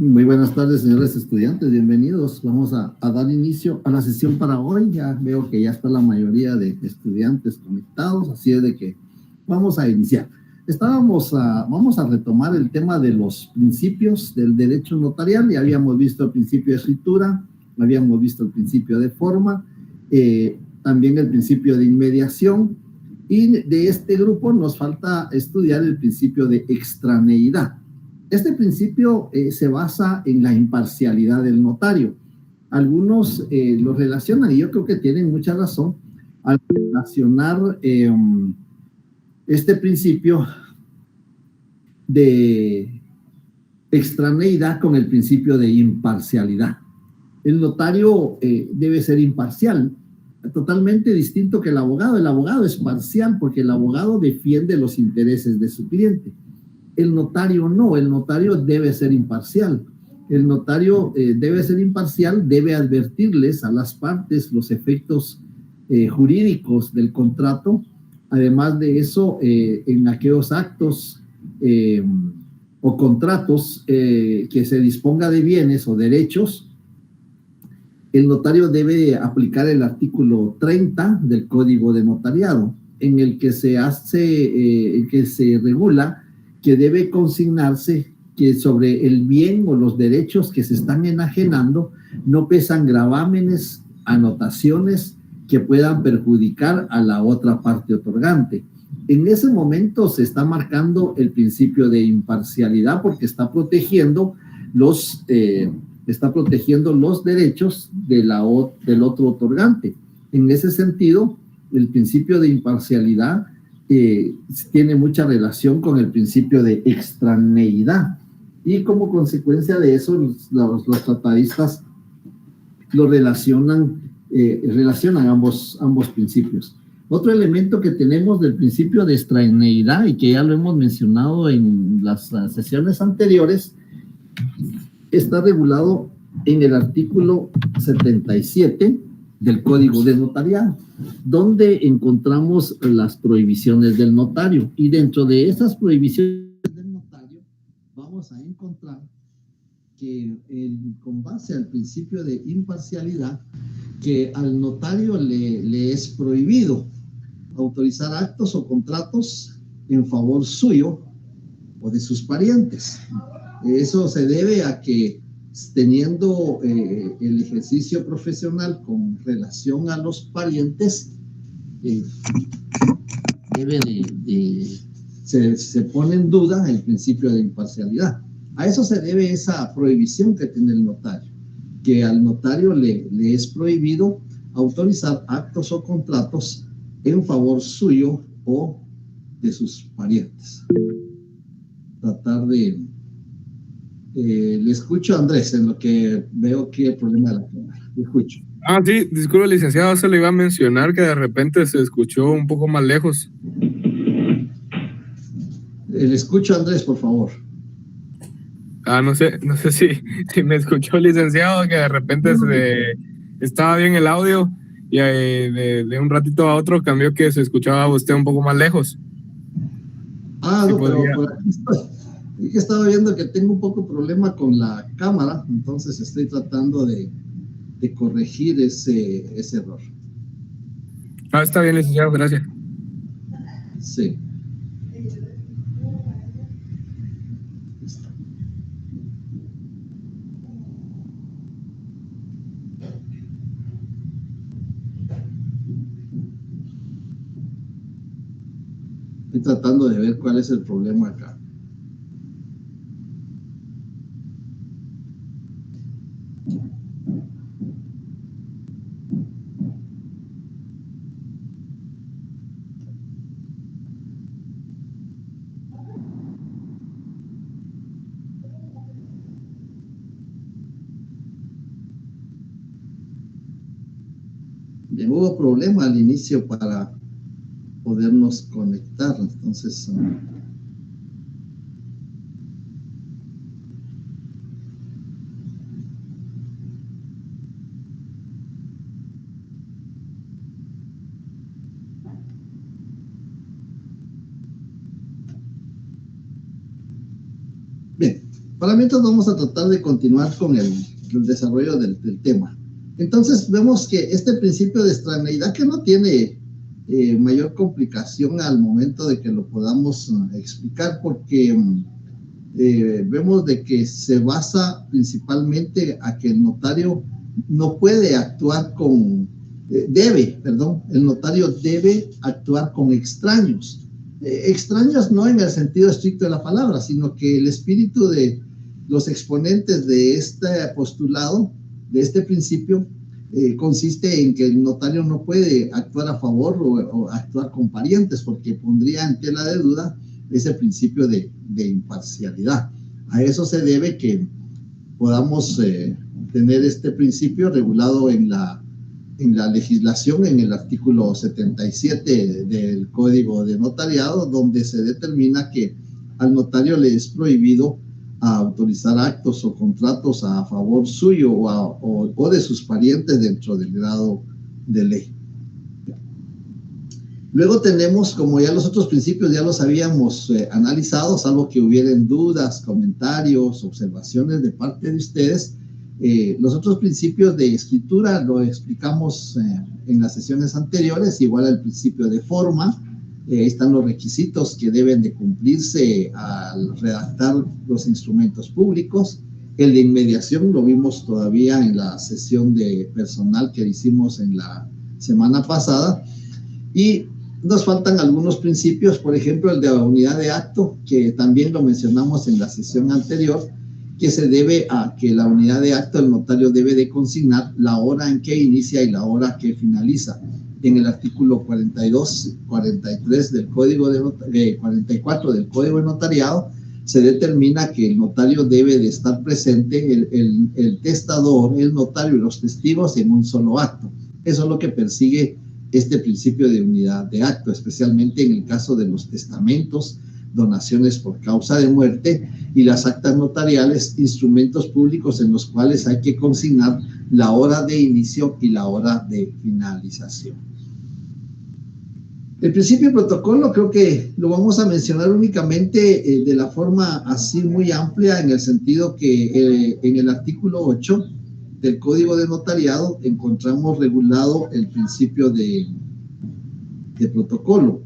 Muy buenas tardes, señores estudiantes, bienvenidos. Vamos a dar inicio a la sesión para hoy. Ya veo que ya está la mayoría de estudiantes conectados, así es de que vamos a iniciar. Vamos a retomar el tema de los principios del derecho notarial. Ya habíamos visto el principio de escritura, habíamos visto el principio de forma, también el principio de inmediación, y de este grupo nos falta estudiar el principio de extraneidad. Este principio se basa en la imparcialidad del notario. Algunos lo relacionan, y yo creo que tienen mucha razón, al relacionar este principio de extraneidad con el principio de imparcialidad. El notario debe ser imparcial, totalmente distinto que el abogado. El abogado es parcial porque el abogado defiende los intereses de su cliente. El notario no, el notario debe ser imparcial. El notario debe ser imparcial, debe advertirles a las partes los efectos jurídicos del contrato. Además de eso, en aquellos actos o contratos que se disponga de bienes o derechos, el notario debe aplicar el artículo 30 del Código de Notariado, en el que se regula que debe consignarse que sobre el bien o los derechos que se están enajenando no pesan gravámenes, anotaciones que puedan perjudicar a la otra parte otorgante. En ese momento se está marcando el principio de imparcialidad porque está protegiendo los derechos del otro otorgante. En ese sentido, el principio de imparcialidad tiene mucha relación con el principio de extraneidad, y como consecuencia de eso los tratadistas lo relacionan ambos principios. Otro elemento que tenemos del principio de extraneidad, y que ya lo hemos mencionado en las sesiones anteriores, está regulado en el artículo 77 del Código de Notariado, donde encontramos las prohibiciones del notario. Y dentro de esas prohibiciones del notario vamos a encontrar que con base al principio de imparcialidad, que al notario le es prohibido autorizar actos o contratos en favor suyo o de sus parientes. Eso se debe a que, teniendo el ejercicio profesional con relación a los parientes, se pone en duda el principio de imparcialidad. A eso se debe esa prohibición que tiene el notario, que al notario le es prohibido autorizar actos o contratos en favor suyo o de sus parientes. Tratar de... le escucho a Andrés en lo que veo que el problema de la cámara. Le escucho. Sí, disculpe, licenciado, se le iba a mencionar que de repente se escuchó un poco más lejos. Le escucho a Andrés, por favor. No sé si me escuchó, licenciado, que de repente estaba bien el audio y de un ratito a otro cambió que se escuchaba usted un poco más lejos. Sí, no, pero por aquí estoy. He estado viendo que tengo un poco problema con la cámara, entonces estoy tratando de corregir ese error. Está bien, licenciado, gracias. Sí. Estoy tratando de ver cuál es el problema acá. Hubo problema al inicio para podernos conectar, entonces bien, Para mientras vamos a tratar de continuar con el desarrollo del tema. Entonces vemos que este principio de extraneidad, que no tiene mayor complicación al momento de que lo podamos explicar, porque vemos de que se basa principalmente a que el notario no puede actuar el notario debe actuar con extraños. Extraños no en el sentido estricto de la palabra, sino que el espíritu de los exponentes de este postulado, de este principio, consiste en que el notario no puede actuar a favor o actuar con parientes, porque pondría en tela de duda ese principio de imparcialidad. A eso se debe que podamos tener este principio regulado en la legislación, en el artículo 77 del Código de Notariado, donde se determina que al notario le es prohibido autorizar actos o contratos a favor suyo o de sus parientes dentro del grado de ley. Luego tenemos, como ya los otros principios ya los habíamos analizado, salvo que hubieran dudas, comentarios, observaciones de parte de ustedes, los otros principios de escritura lo explicamos en las sesiones anteriores, igual al principio de forma. Están los requisitos que deben de cumplirse al redactar los instrumentos públicos. El de inmediación lo vimos todavía en la sesión de personal que hicimos en la semana pasada. Y nos faltan algunos principios, por ejemplo, el de la unidad de acto, que también lo mencionamos en la sesión anterior, que se debe a que la unidad de acto el notario debe de consignar la hora en que inicia y la hora que finaliza. En el artículo 42, 43 del Código de 44 del Código de Notariado, se determina que el notario debe de estar presente, el testador, el notario y los testigos en un solo acto. Eso es lo que persigue este principio de unidad de acto, especialmente en el caso de los testamentos, donaciones por causa de muerte y las actas notariales, instrumentos públicos en los cuales hay que consignar la hora de inicio y la hora de finalización. El principio de protocolo creo que lo vamos a mencionar únicamente de la forma así muy amplia, en el sentido que en el artículo 8 del Código de Notariado encontramos regulado el principio de protocolo.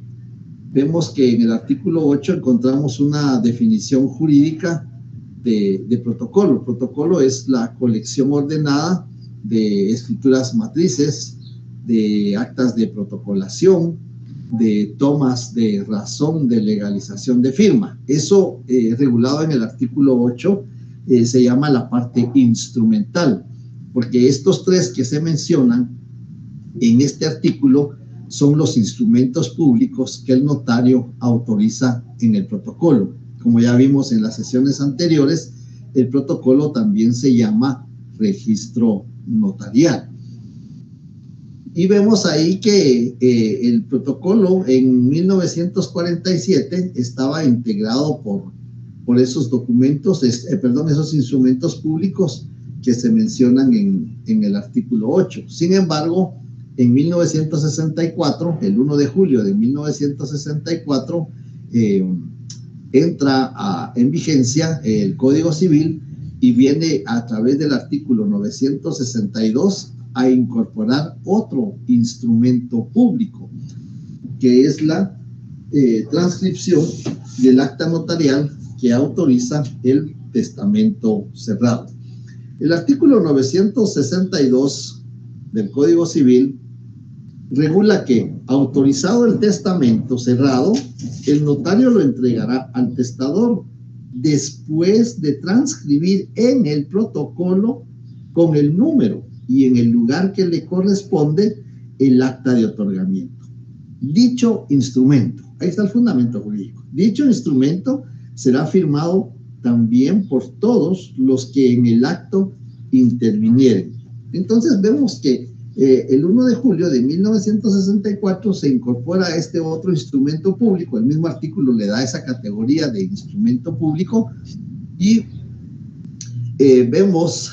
Vemos que en el artículo 8 encontramos una definición jurídica de protocolo. Protocolo es la colección ordenada de escrituras matrices, de actas de protocolación, de tomas de razón, de legalización de firma. Eso regulado en el artículo 8 se llama la parte instrumental, porque estos tres que se mencionan en este artículo son los instrumentos públicos que el notario autoriza en el protocolo. Como ya vimos en las sesiones anteriores, el protocolo también se llama registro notarial. Y vemos ahí que el protocolo en 1947 estaba integrado por esos documentos, esos instrumentos públicos que se mencionan en el artículo 8. Sin embargo, en 1964, el 1 de julio de 1964, entra en vigencia el Código Civil y viene a través del artículo 962 a incorporar otro instrumento público, que es la transcripción del acta notarial que autoriza el testamento cerrado. El artículo 962 del Código Civil regula que, autorizado el testamento cerrado, el notario lo entregará al testador después de transcribir en el protocolo con el número y en el lugar que le corresponde el acta de otorgamiento. Dicho instrumento, ahí está el fundamento jurídico, dicho instrumento será firmado también por todos los que en el acto intervinieren. Entonces vemos que el 1 de julio de 1964 se incorpora este otro instrumento público, el mismo artículo le da esa categoría de instrumento público y vemos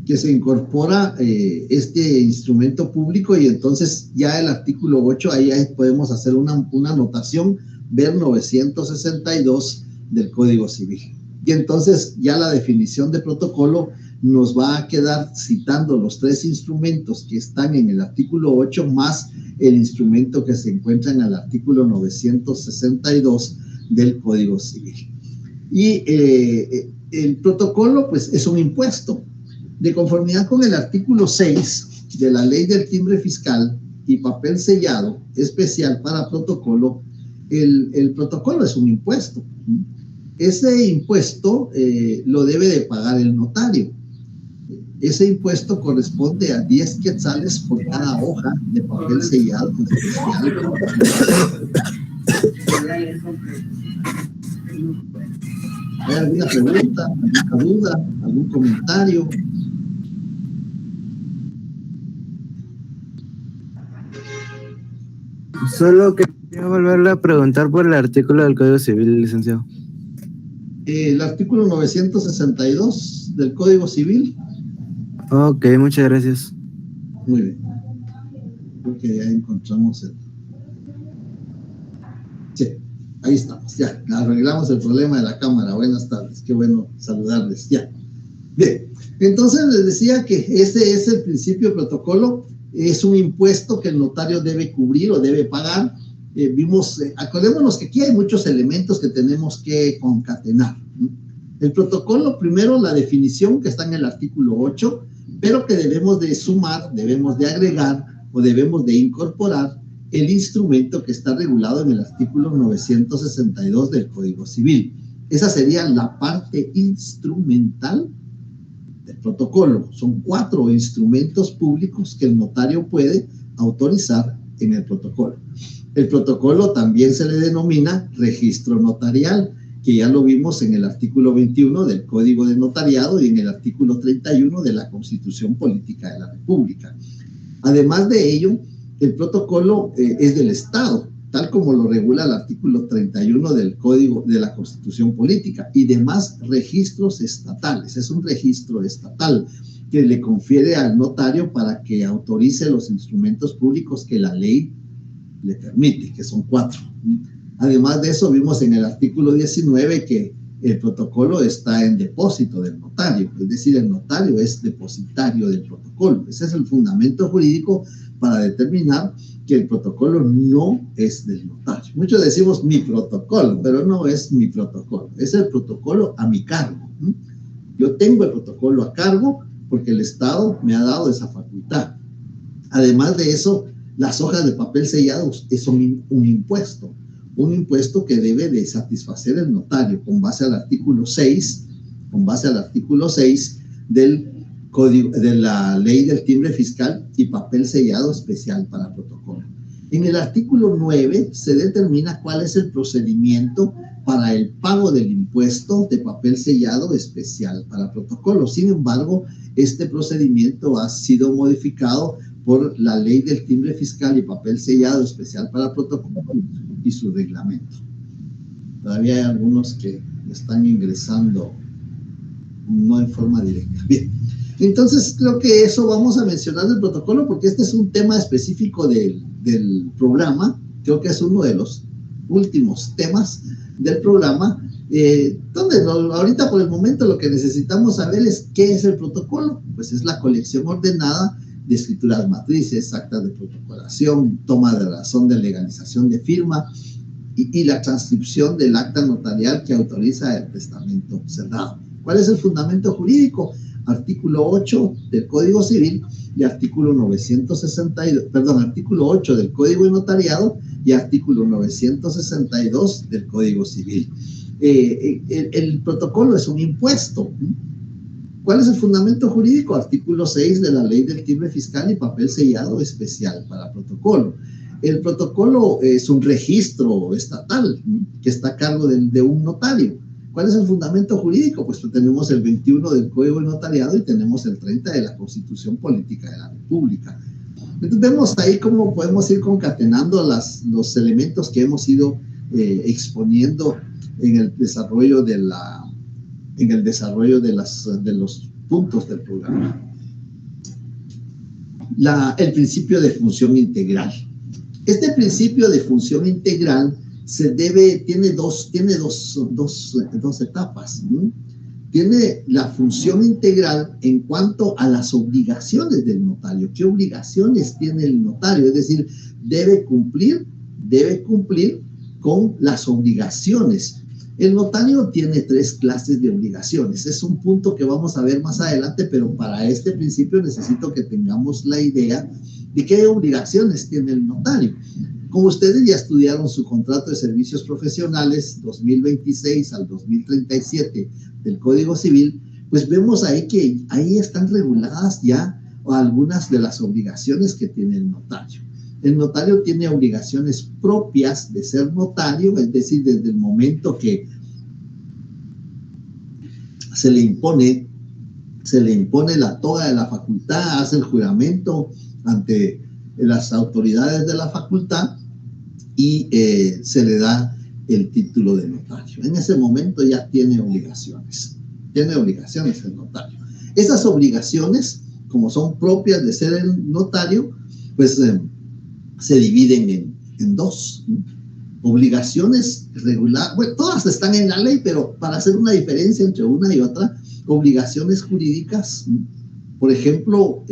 que se incorpora este instrumento público y entonces ya el artículo 8, ahí podemos hacer una anotación ver 962 del Código Civil. Y entonces ya la definición de protocolo nos va a quedar citando los 3 instrumentos que están en el artículo 8 más el instrumento que se encuentra en el artículo 962 del Código Civil. Y el protocolo, pues, es un impuesto. De conformidad con el artículo 6 de la Ley del Timbre Fiscal y Papel Sellado Especial para Protocolo, el protocolo es un impuesto. Ese impuesto lo debe de pagar el notario. Ese impuesto corresponde a 10 quetzales por cada hoja de papel sellado especial. ¿Hay alguna pregunta, alguna duda, algún comentario? Solo quería volverle a preguntar por el artículo del Código Civil, licenciado. El artículo 962 del Código Civil. Ok, muchas gracias. Muy bien. Creo que ya encontramos el... Sí, ahí estamos, ya. Arreglamos el problema de la cámara. Buenas tardes, qué bueno saludarles. Ya. Bien, entonces les decía que ese es el principio de protocolo. Es un impuesto que el notario debe cubrir o debe pagar. Acordémonos que aquí hay muchos elementos que tenemos que concatenar. El protocolo, primero, la definición que está en el artículo 8, pero que debemos de sumar, debemos de agregar o debemos de incorporar el instrumento que está regulado en el artículo 962 del Código Civil. Esa sería la parte instrumental del protocolo. Son 4 instrumentos públicos que el notario puede autorizar en el protocolo. El protocolo también se le denomina registro notarial, que ya lo vimos en el artículo 21 del Código de Notariado y en el artículo 31 de la Constitución Política de la República. Además de ello, el protocolo es del Estado, tal como lo regula el artículo 31 del Código de la Constitución Política y demás registros estatales. Es un registro estatal que le confiere al notario para que autorice los instrumentos públicos que la ley le permite, que son 4. Además de eso, vimos en el artículo 19 que el protocolo está en depósito del notario, es decir, el notario es depositario del protocolo. Ese es el fundamento jurídico para determinar que el protocolo no es del notario. Muchos decimos mi protocolo, pero no es mi protocolo, es el protocolo a mi cargo. Yo tengo el protocolo a cargo porque el Estado me ha dado esa facultad. Además de eso, las hojas de papel sellados son un impuesto que debe de satisfacer el notario con base al artículo 6, del Código de la Ley del Timbre Fiscal y Papel Sellado Especial para Protocolo. En el artículo 9 se determina cuál es el procedimiento para el pago del impuesto de papel sellado especial para protocolo. Sin embargo, este procedimiento ha sido modificado por la Ley del Timbre Fiscal y Papel Sellado Especial para Protocolo y su reglamento. Todavía hay algunos que están ingresando no en forma directa. Bien, entonces creo que eso vamos a mencionar del protocolo porque este es un tema específico del programa. Creo que es uno de los últimos temas del programa, donde ahorita por el momento lo que necesitamos saber es qué es el protocolo. Pues es la colección ordenada de escrituras matrices, actas de protocolación, toma de razón de legalización de firma y la transcripción del acta notarial que autoriza el testamento cerrado. ¿Cuál es el fundamento jurídico? Artículo 8 del Código Civil y artículo 8 del Código de Notariado y artículo 962 del Código Civil. El protocolo es un impuesto. ¿Cuál es el fundamento jurídico? Artículo 6 de la Ley del Timbre Fiscal y Papel Sellado Especial para Protocolo. El protocolo es un registro estatal que está a cargo de un notario. ¿Cuál es el fundamento jurídico? Pues tenemos el 21 del Código de Notariado y tenemos el 30 de la Constitución Política de la República. Entonces vemos ahí cómo podemos ir concatenando los elementos que hemos ido exponiendo en el desarrollo de los puntos del programa. El principio de función integral. Este principio de función integral tiene dos etapas. Tiene la función integral en cuanto a las obligaciones del notario. ¿Qué obligaciones tiene el notario? Es decir, debe cumplir con las obligaciones. El notario tiene 3 clases de obligaciones. Es un punto que vamos a ver más adelante, pero para este principio necesito que tengamos la idea de qué obligaciones tiene el notario. Como ustedes ya estudiaron su contrato de servicios profesionales 2026 al 2037 del Código Civil, pues vemos ahí que ahí están reguladas ya algunas de las obligaciones que tiene el notario. El notario tiene obligaciones propias de ser notario, es decir, desde el momento que se le impone la toga de la facultad, hace el juramento ante las autoridades de la facultad y se le da el título de notario. En ese momento ya tiene obligaciones el notario. Esas obligaciones, como son propias de ser el notario, pues se dividen en 2. Obligaciones regulares, bueno, todas están en la ley, pero para hacer una diferencia entre una y otra, obligaciones jurídicas, por ejemplo,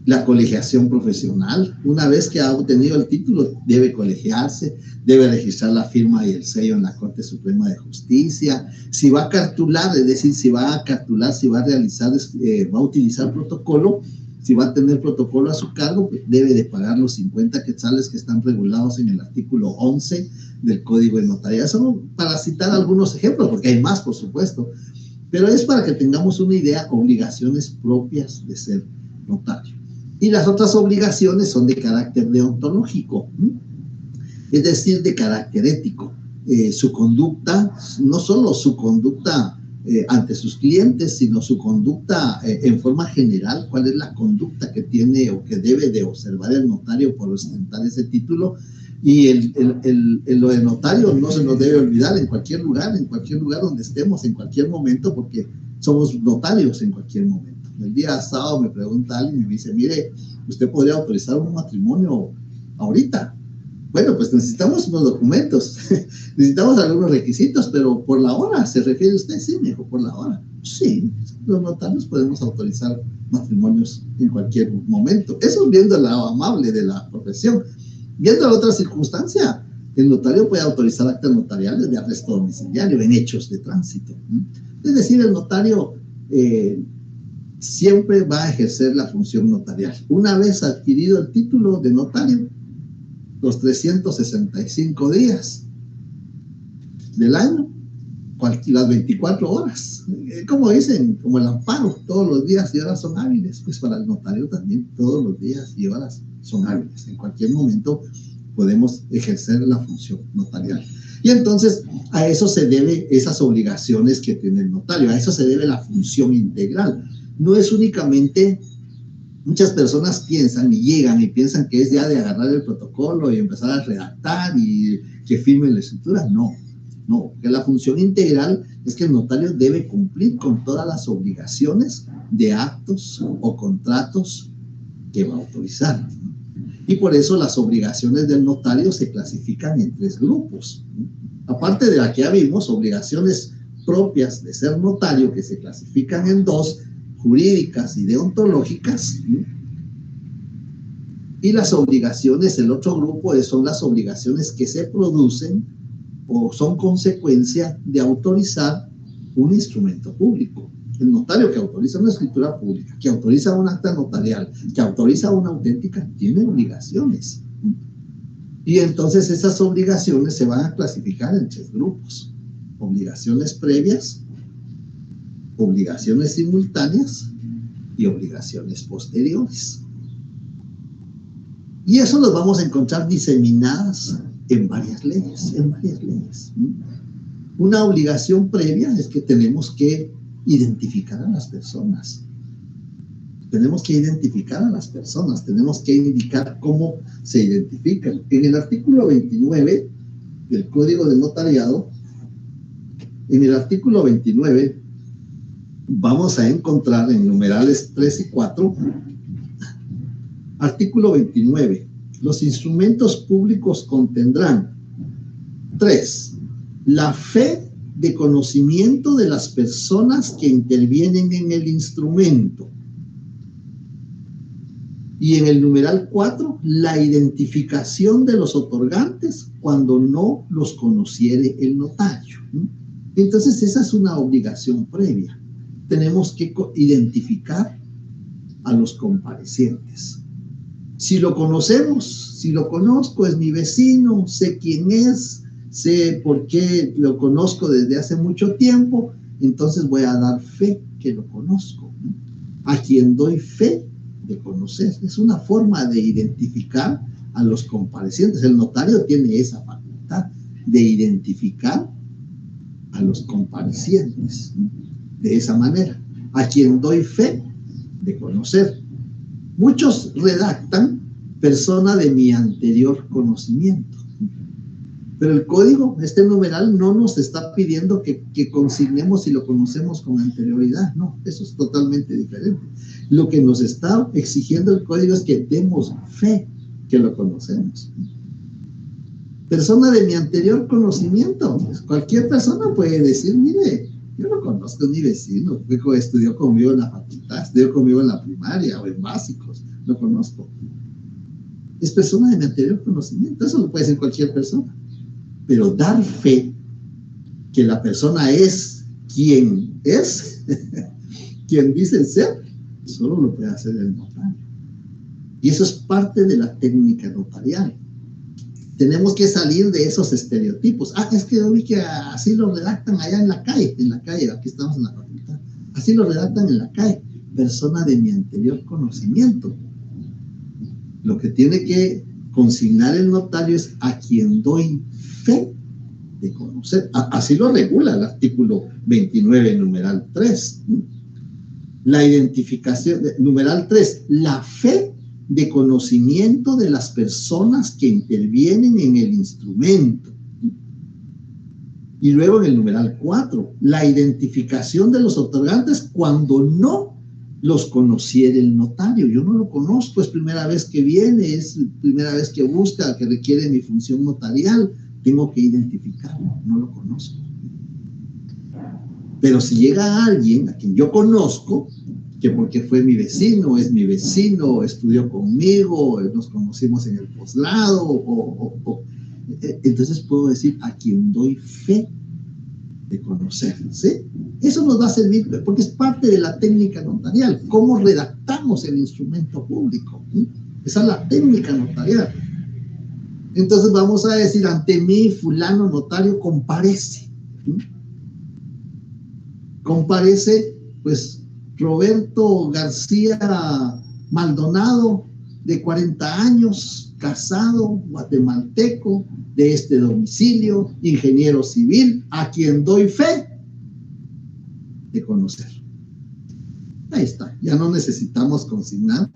la colegiación profesional. Una vez que ha obtenido el título, debe colegiarse, debe registrar la firma y el sello en la Corte Suprema de Justicia. Si va a cartular, es decir, si va a realizar, va a utilizar protocolo, si va a tener protocolo a su cargo, pues debe de pagar los 50 quetzales que están regulados en el artículo 11 del Código de Notariado. Solo para citar algunos ejemplos, porque hay más, por supuesto, pero es para que tengamos una idea, obligaciones propias de ser notario. Y las otras obligaciones son de carácter deontológico, es decir, de carácter ético. Su conducta, no solo su conducta ante sus clientes, sino su conducta en forma general, cuál es la conducta que tiene o que debe de observar el notario por ostentar ese título. Y lo de notario no se nos debe olvidar en cualquier lugar donde estemos, en cualquier momento, porque somos notarios en cualquier momento. El día sábado me pregunta alguien y me dice, mire, ¿usted podría autorizar un matrimonio ahorita? Bueno, pues necesitamos unos documentos, necesitamos algunos requisitos, pero por la hora, ¿se refiere usted? Sí, me dijo, por la hora. Sí, los notarios podemos autorizar matrimonios en cualquier momento. Eso viendo el lado amable de la profesión. Viendo la otra circunstancia, el notario puede autorizar actas notariales de arresto domiciliario en hechos de tránsito. Es decir, el notario siempre va a ejercer la función notarial. Una vez adquirido el título de notario, los 365 días del año, las 24 horas, como dicen, como el amparo, todos los días y horas son hábiles, pues para el notario también todos los días y horas son hábiles. En cualquier momento podemos ejercer la función notarial. Y entonces a eso se debe esas obligaciones que tiene el notario, a eso se debe la función integral. No es únicamente, muchas personas piensan y llegan y piensan que es ya de agarrar el protocolo y empezar a redactar y que firmen la escritura. No, que la función integral es que el notario debe cumplir con todas las obligaciones de actos o contratos que va a autorizar. Y por eso las obligaciones del notario se clasifican en 3 grupos. Aparte de la que ya vimos, obligaciones propias de ser notario, que se clasifican en 2, jurídicas y deontológicas. Y las obligaciones, el otro grupo son las obligaciones que se producen o son consecuencia de autorizar un instrumento público. El notario que autoriza una escritura pública, que autoriza un acta notarial, que autoriza una auténtica, tiene obligaciones. Y entonces esas obligaciones se van a clasificar en 3 grupos. Obligaciones previas, obligaciones simultáneas y obligaciones posteriores. Y eso lo vamos a encontrar diseminadas en varias leyes, Una obligación previa es que tenemos que identificar a las personas. Tenemos que indicar cómo se identifican. En el artículo 29 del Código de Notariado, vamos a encontrar en numerales 3 y 4, artículo 29, Los instrumentos públicos contendrán 3. La fe de conocimiento de las personas que intervienen en el instrumento. Y en el numeral 4, la identificación de los otorgantes cuando no los conociere el notario. Entonces, esa es una obligación previa. Tenemos que identificar a los comparecientes. Si lo conocemos, si lo conozco, es mi vecino, sé quién es, sé por qué lo conozco desde hace mucho tiempo, entonces voy a dar fe que lo conozco. A quien doy fe de conocer. Es una forma de identificar a los comparecientes. El notario tiene esa facultad de identificar a los comparecientes de esa manera. A quien doy fe de conocer. Muchos redactan persona de mi anterior conocimiento. Pero el código, este numeral, no nos está pidiendo que consignemos si lo conocemos con anterioridad. No, eso es totalmente diferente. Lo que nos está exigiendo el código es que demos fe que lo conocemos. Persona de mi anterior conocimiento. Cualquier persona puede decir, mire, yo lo conozco, es mi vecino, estudió conmigo en la facultad, estudió conmigo en la primaria o en básicos, lo conozco. Es persona de mi anterior conocimiento, eso lo puede decir cualquier persona. Pero dar fe que la persona es quien es, quien dice ser, solo lo puede hacer el notario. Y eso es parte de la técnica notarial. Tenemos que salir de esos estereotipos. Es que yo vi que así lo redactan allá en la calle, aquí estamos en la facultad. Así lo redactan en la calle. Persona de mi anterior conocimiento. Lo que tiene que consignar el notario es a quien doy fe de conocer. Así lo regula el artículo 29, numeral 3. La identificación, numeral 3, la fe de conocimiento de las personas que intervienen en el instrumento. Y luego en el numeral 4, la identificación de los otorgantes cuando no los conociera el notario. Yo no lo conozco, es primera vez que viene, es primera vez que busca, que requiere mi función notarial. Tengo que identificarlo, no lo conozco. Pero si llega alguien a quien yo conozco, que porque fue mi vecino, es mi vecino, estudió conmigo, nos conocimos en el posgrado, entonces puedo decir a quien doy fe de conocer, ¿sí? Eso nos va a servir porque es parte de la técnica notarial, cómo redactamos el instrumento público, ¿sí? Esa es la técnica notarial. Entonces vamos a decir, ante mí fulano notario comparece, ¿sí? Comparece, pues, Roberto García Maldonado, de 40 años, casado, guatemalteco, de este domicilio, ingeniero civil, a quien doy fe de conocer. Ahí está, ya no necesitamos consignar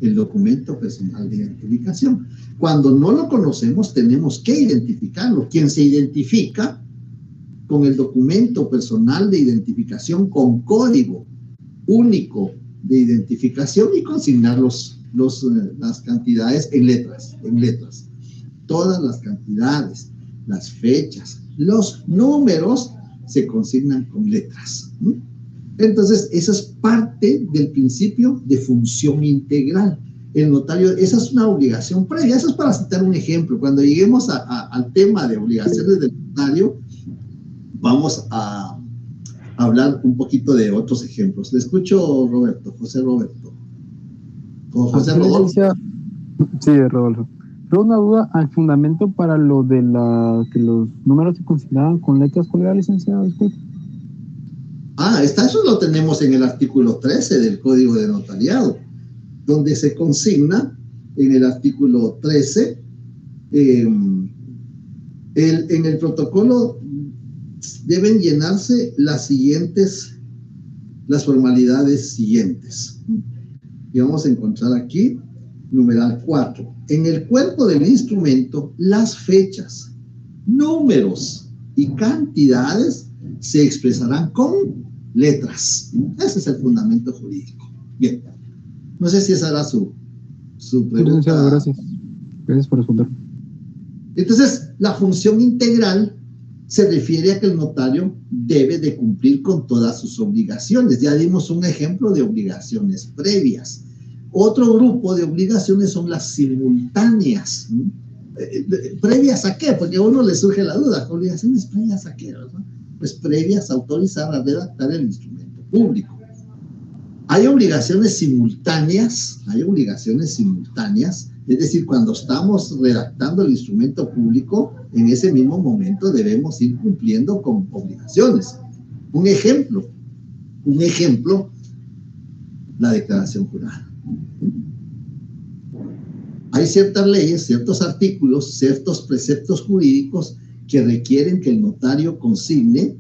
el documento personal de identificación. Cuando no lo conocemos, tenemos que identificarlo. Quien se identifica con el documento personal de identificación con código único de identificación y consignar las cantidades en letras. Todas las cantidades, las fechas, los números se consignan con letras. Entonces, esa es parte del principio de función integral. El notario, esa es una obligación previa. Eso es para citar un ejemplo. Cuando lleguemos al tema de obligaciones del notario, vamos a hablar un poquito de otros ejemplos. Le escucho, Roberto, José Roberto. José Rodolfo. Sí, Rodolfo. Pero una duda al fundamento para lo de que los números se consignaban con letras. ¿Cuál era, licenciado? Disculpe. Eso lo tenemos en el artículo 13 del Código de Notariado, donde se consigna en el artículo 13 en el protocolo deben llenarse las formalidades siguientes. Y vamos a encontrar aquí, numeral 4. En el cuerpo del instrumento, las fechas, números y cantidades se expresarán con letras. Ese es el fundamento jurídico. Bien. No sé si esa era su pregunta. Gracias. Gracias por responder. Entonces, la función integral se refiere a que el notario debe de cumplir con todas sus obligaciones. Ya dimos un ejemplo de obligaciones previas. Otro grupo de obligaciones son las simultáneas. ¿Previas a qué? Porque a uno le surge la duda. ¿Obligaciones previas a qué? ¿No? Pues previas a autorizar a redactar el instrumento público. Hay obligaciones simultáneas, es decir, cuando estamos redactando el instrumento público, en ese mismo momento debemos ir cumpliendo con obligaciones. Un ejemplo, la declaración jurada. Hay ciertas leyes, ciertos artículos, ciertos preceptos jurídicos que requieren que el notario consigne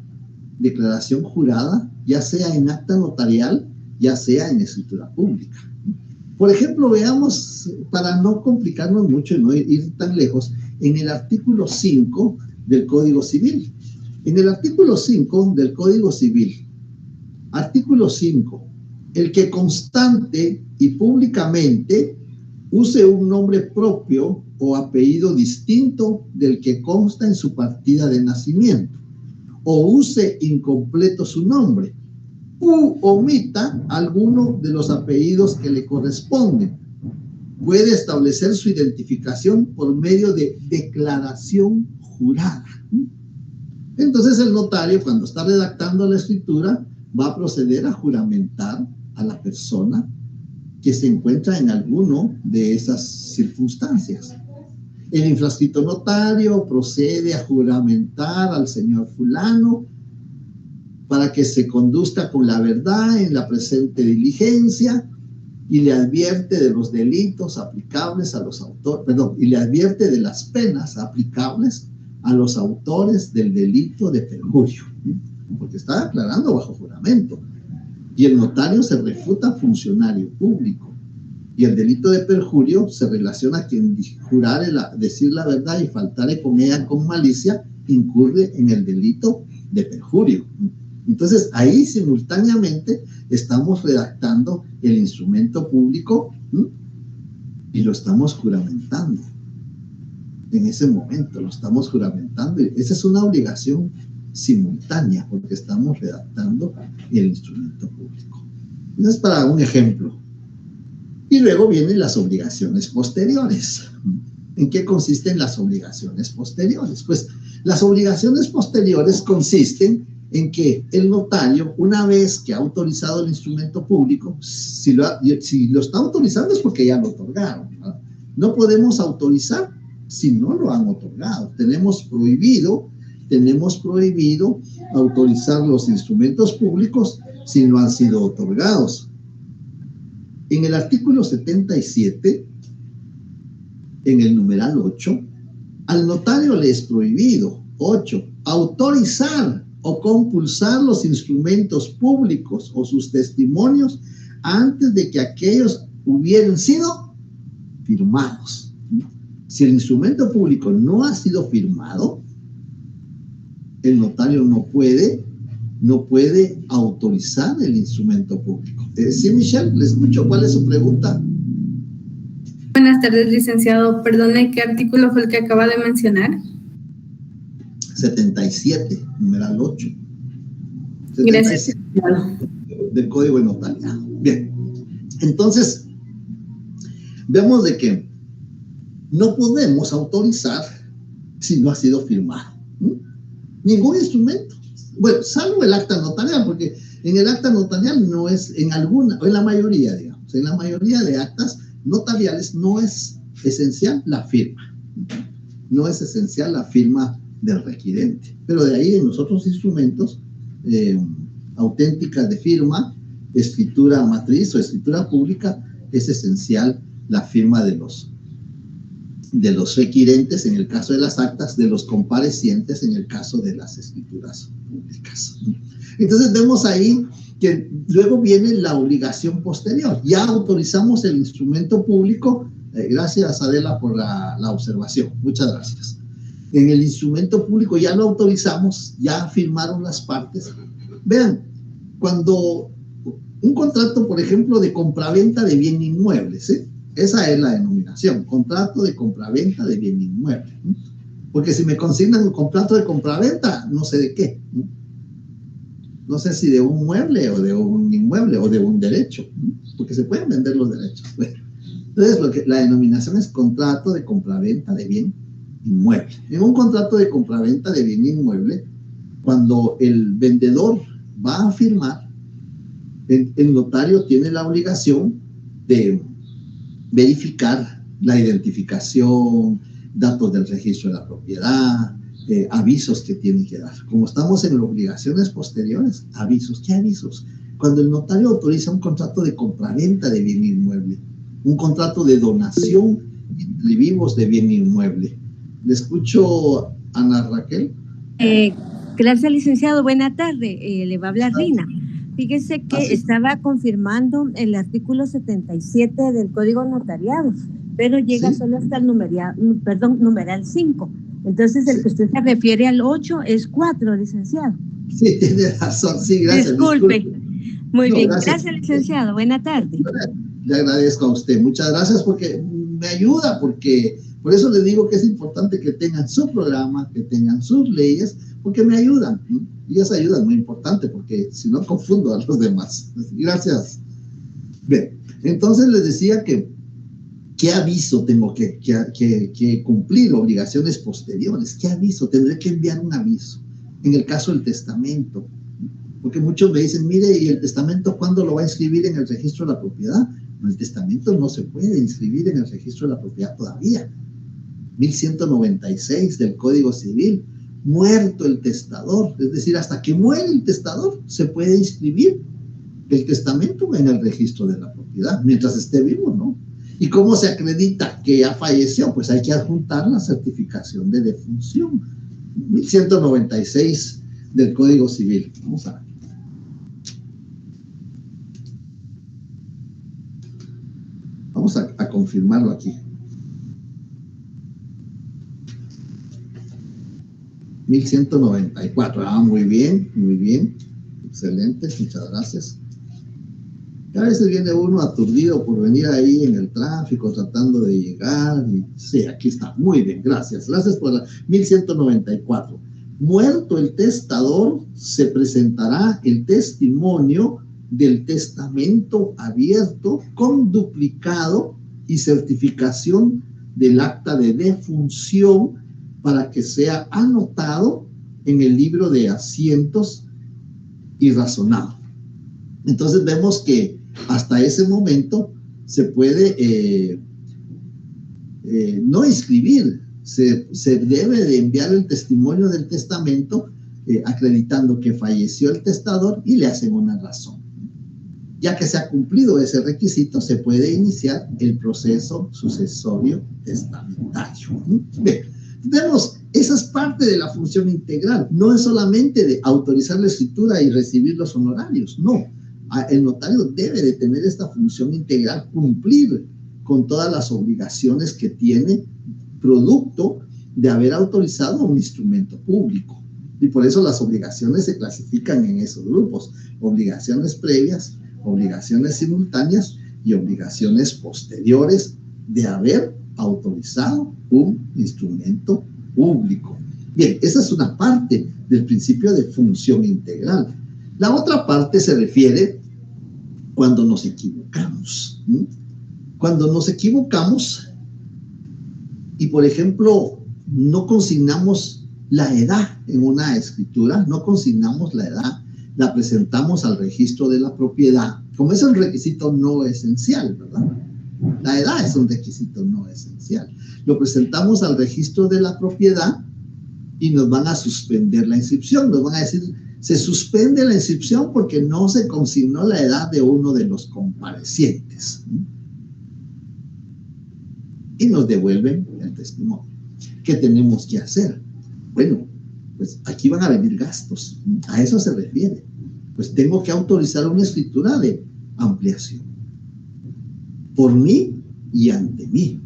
declaración jurada, ya sea en acta notarial, ya sea en escritura pública. Por ejemplo, veamos, para no complicarnos mucho y no ir tan lejos, en el artículo 5 del Código Civil. En el artículo 5 del Código Civil, artículo 5, el que constante y públicamente use un nombre propio o apellido distinto del que consta en su partida de nacimiento, o use incompleto su nombre, u omita alguno de los apellidos que le corresponden, puede establecer su identificación por medio de declaración jurada. Entonces el notario, cuando está redactando la escritura, va a proceder a juramentar a la persona que se encuentra en alguno de esas circunstancias. El infrascrito notario procede a juramentar al señor fulano para que se conduzca con la verdad en la presente diligencia y le advierte de los delitos aplicables a los autores, y le advierte de las penas aplicables a los autores del delito de perjurio, porque está declarando bajo juramento. Y el notario se refuta funcionario público. Y el delito de perjurio se relaciona a quien jurare decir la verdad y faltare con ella con malicia, incurre en el delito de perjurio. Entonces, ahí simultáneamente estamos redactando el instrumento público y lo estamos juramentando. En ese momento lo estamos juramentando. Esa es una obligación simultánea porque estamos redactando el instrumento público. Eso es para un ejemplo. Y luego vienen las obligaciones posteriores. ¿En qué consisten las obligaciones posteriores? Pues las obligaciones posteriores consisten en que el notario, una vez que ha autorizado el instrumento público, si lo está autorizando es porque ya lo otorgaron, ¿no? No podemos autorizar si no lo han otorgado. Tenemos prohibido autorizar los instrumentos públicos si no han sido otorgados. En el artículo 77, en el numeral 8, al notario le es prohibido, 8, autorizar o compulsar los instrumentos públicos o sus testimonios antes de que aquellos hubieran sido firmados. Si el instrumento público no ha sido firmado, el notario no puede autorizar el instrumento público. Sí, Michelle, le escucho. ¿Cuál es su pregunta? Buenas tardes, licenciado. Perdone, ¿qué artículo fue el que acaba de mencionar? 77, numeral 8. 77, gracias. Del Código de Notariado. Bien. Entonces, vemos de que no podemos autorizar si no ha sido firmado. Ningún instrumento. Bueno, salvo el acta notarial, porque en el acta notarial no es, en la mayoría, digamos, en la mayoría de actas notariales no es esencial la firma. No es esencial la firma del requirente. Pero de ahí en los otros instrumentos, auténticas de firma, escritura matriz o escritura pública, es esencial la firma de los requirentes en el caso de las actas, de los comparecientes en el caso de las escrituras públicas. Entonces vemos ahí que luego viene la obligación posterior. Ya autorizamos el instrumento público. Gracias, Adela, por la observación. Muchas gracias. En el instrumento público ya lo autorizamos, ya firmaron las partes. Vean, cuando un contrato, por ejemplo, de compraventa de bien inmuebles, Esa es la denominación, contrato de compraventa de bien inmueble. Porque si me consignan un contrato de compraventa, no sé de qué. No sé si de un mueble o de un inmueble o de un derecho, porque se pueden vender los derechos. Entonces, la denominación es contrato de compraventa de bien inmueble. En un contrato de compraventa de bien inmueble, cuando el vendedor va a firmar, el notario tiene la obligación de verificar la identificación, datos del registro de la propiedad, avisos que tiene que dar. Como estamos en obligaciones posteriores, avisos. ¿Qué avisos? Cuando el notario autoriza un contrato de compraventa de bien inmueble, un contrato de donación de vivos de bien inmueble. Le escucho, Ana Raquel. Gracias, licenciado. Buena tarde. Le va a hablar Rina. Fíjese que estaba confirmando el artículo 77 del Código Notariado, pero llega solo hasta el numeral 5. Entonces, el que usted se refiere al 8 es 4, licenciado. Sí, tiene razón. Sí, gracias. Disculpe. Muy bien. Gracias, licenciado. Buena tarde. Le agradezco a usted. Muchas gracias porque me ayuda, porque por eso le digo que es importante que tengan su programa, que tengan sus leyes, porque me ayudan. Y esa ayuda es muy importante, porque si no confundo a los demás. Gracias. Bien, entonces les decía que ¿qué aviso tengo que cumplir? Obligaciones posteriores. ¿Qué aviso? Tendré que enviar un aviso. En el caso del testamento. Porque muchos me dicen, mire, ¿y el testamento cuándo lo va a inscribir en el registro de la propiedad? No, el testamento no se puede inscribir en el registro de la propiedad todavía. 1196 del Código Civil. Muerto el testador. Es decir, hasta que muere el testador se puede inscribir el testamento en el registro de la propiedad. Mientras esté vivo, ¿no? ¿Y cómo se acredita que ya falleció? Pues hay que adjuntar la certificación de defunción. 1196 del Código Civil. Vamos a ver. Vamos a confirmarlo aquí. 1194. Ah, muy bien, muy bien. Excelente, muchas gracias. Y a veces viene uno aturdido por venir ahí en el tráfico tratando de llegar. Y, sí, aquí está. Muy bien, gracias. Gracias por la 1194. Muerto el testador, se presentará el testimonio del testamento abierto con duplicado y certificación del acta de defunción para que sea anotado en el libro de asientos y razonado. Entonces vemos que hasta ese momento se puede no inscribir, se debe de enviar el testimonio del testamento acreditando que falleció el testador y le hacen una razón. Ya que se ha cumplido ese requisito, se puede iniciar el proceso sucesorio testamentario. Bien, vemos, esa es parte de la función integral. No es solamente de autorizar la escritura y recibir los honorarios, no. El notario debe de tener esta función integral, cumplir con todas las obligaciones que tiene producto de haber autorizado un instrumento público. Y por eso las obligaciones se clasifican en esos grupos: obligaciones previas, obligaciones simultáneas y obligaciones posteriores de haber autorizado un instrumento público. Bien, esa es una parte del principio de función integral. La otra parte se refiere cuando nos equivocamos. Cuando nos equivocamos y, por ejemplo, no consignamos la edad en una escritura, no consignamos la edad, la presentamos al registro de la propiedad, como es un requisito no esencial, ¿verdad? La edad es un requisito no esencial. Lo presentamos al registro de la propiedad y nos van a suspender la inscripción. Nos van a decir, se suspende la inscripción porque no se consignó la edad de uno de los comparecientes. Y nos devuelven el testimonio. ¿Qué tenemos que hacer? Bueno, pues aquí van a venir gastos. A eso se refiere. Pues tengo que autorizar una escritura de ampliación. Por mí y ante mí.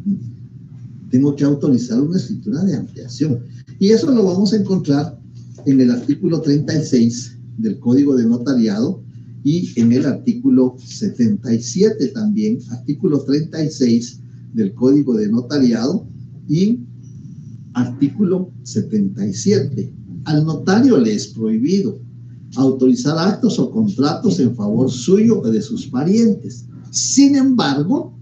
Tengo que autorizar una escritura de ampliación. Y eso lo vamos a encontrar en el artículo 36 del Código de Notariado, y en el artículo 77 también, artículo 36 del Código de Notariado y artículo 77. Al notario le es prohibido autorizar actos o contratos en favor suyo o de sus parientes. Sin embargo,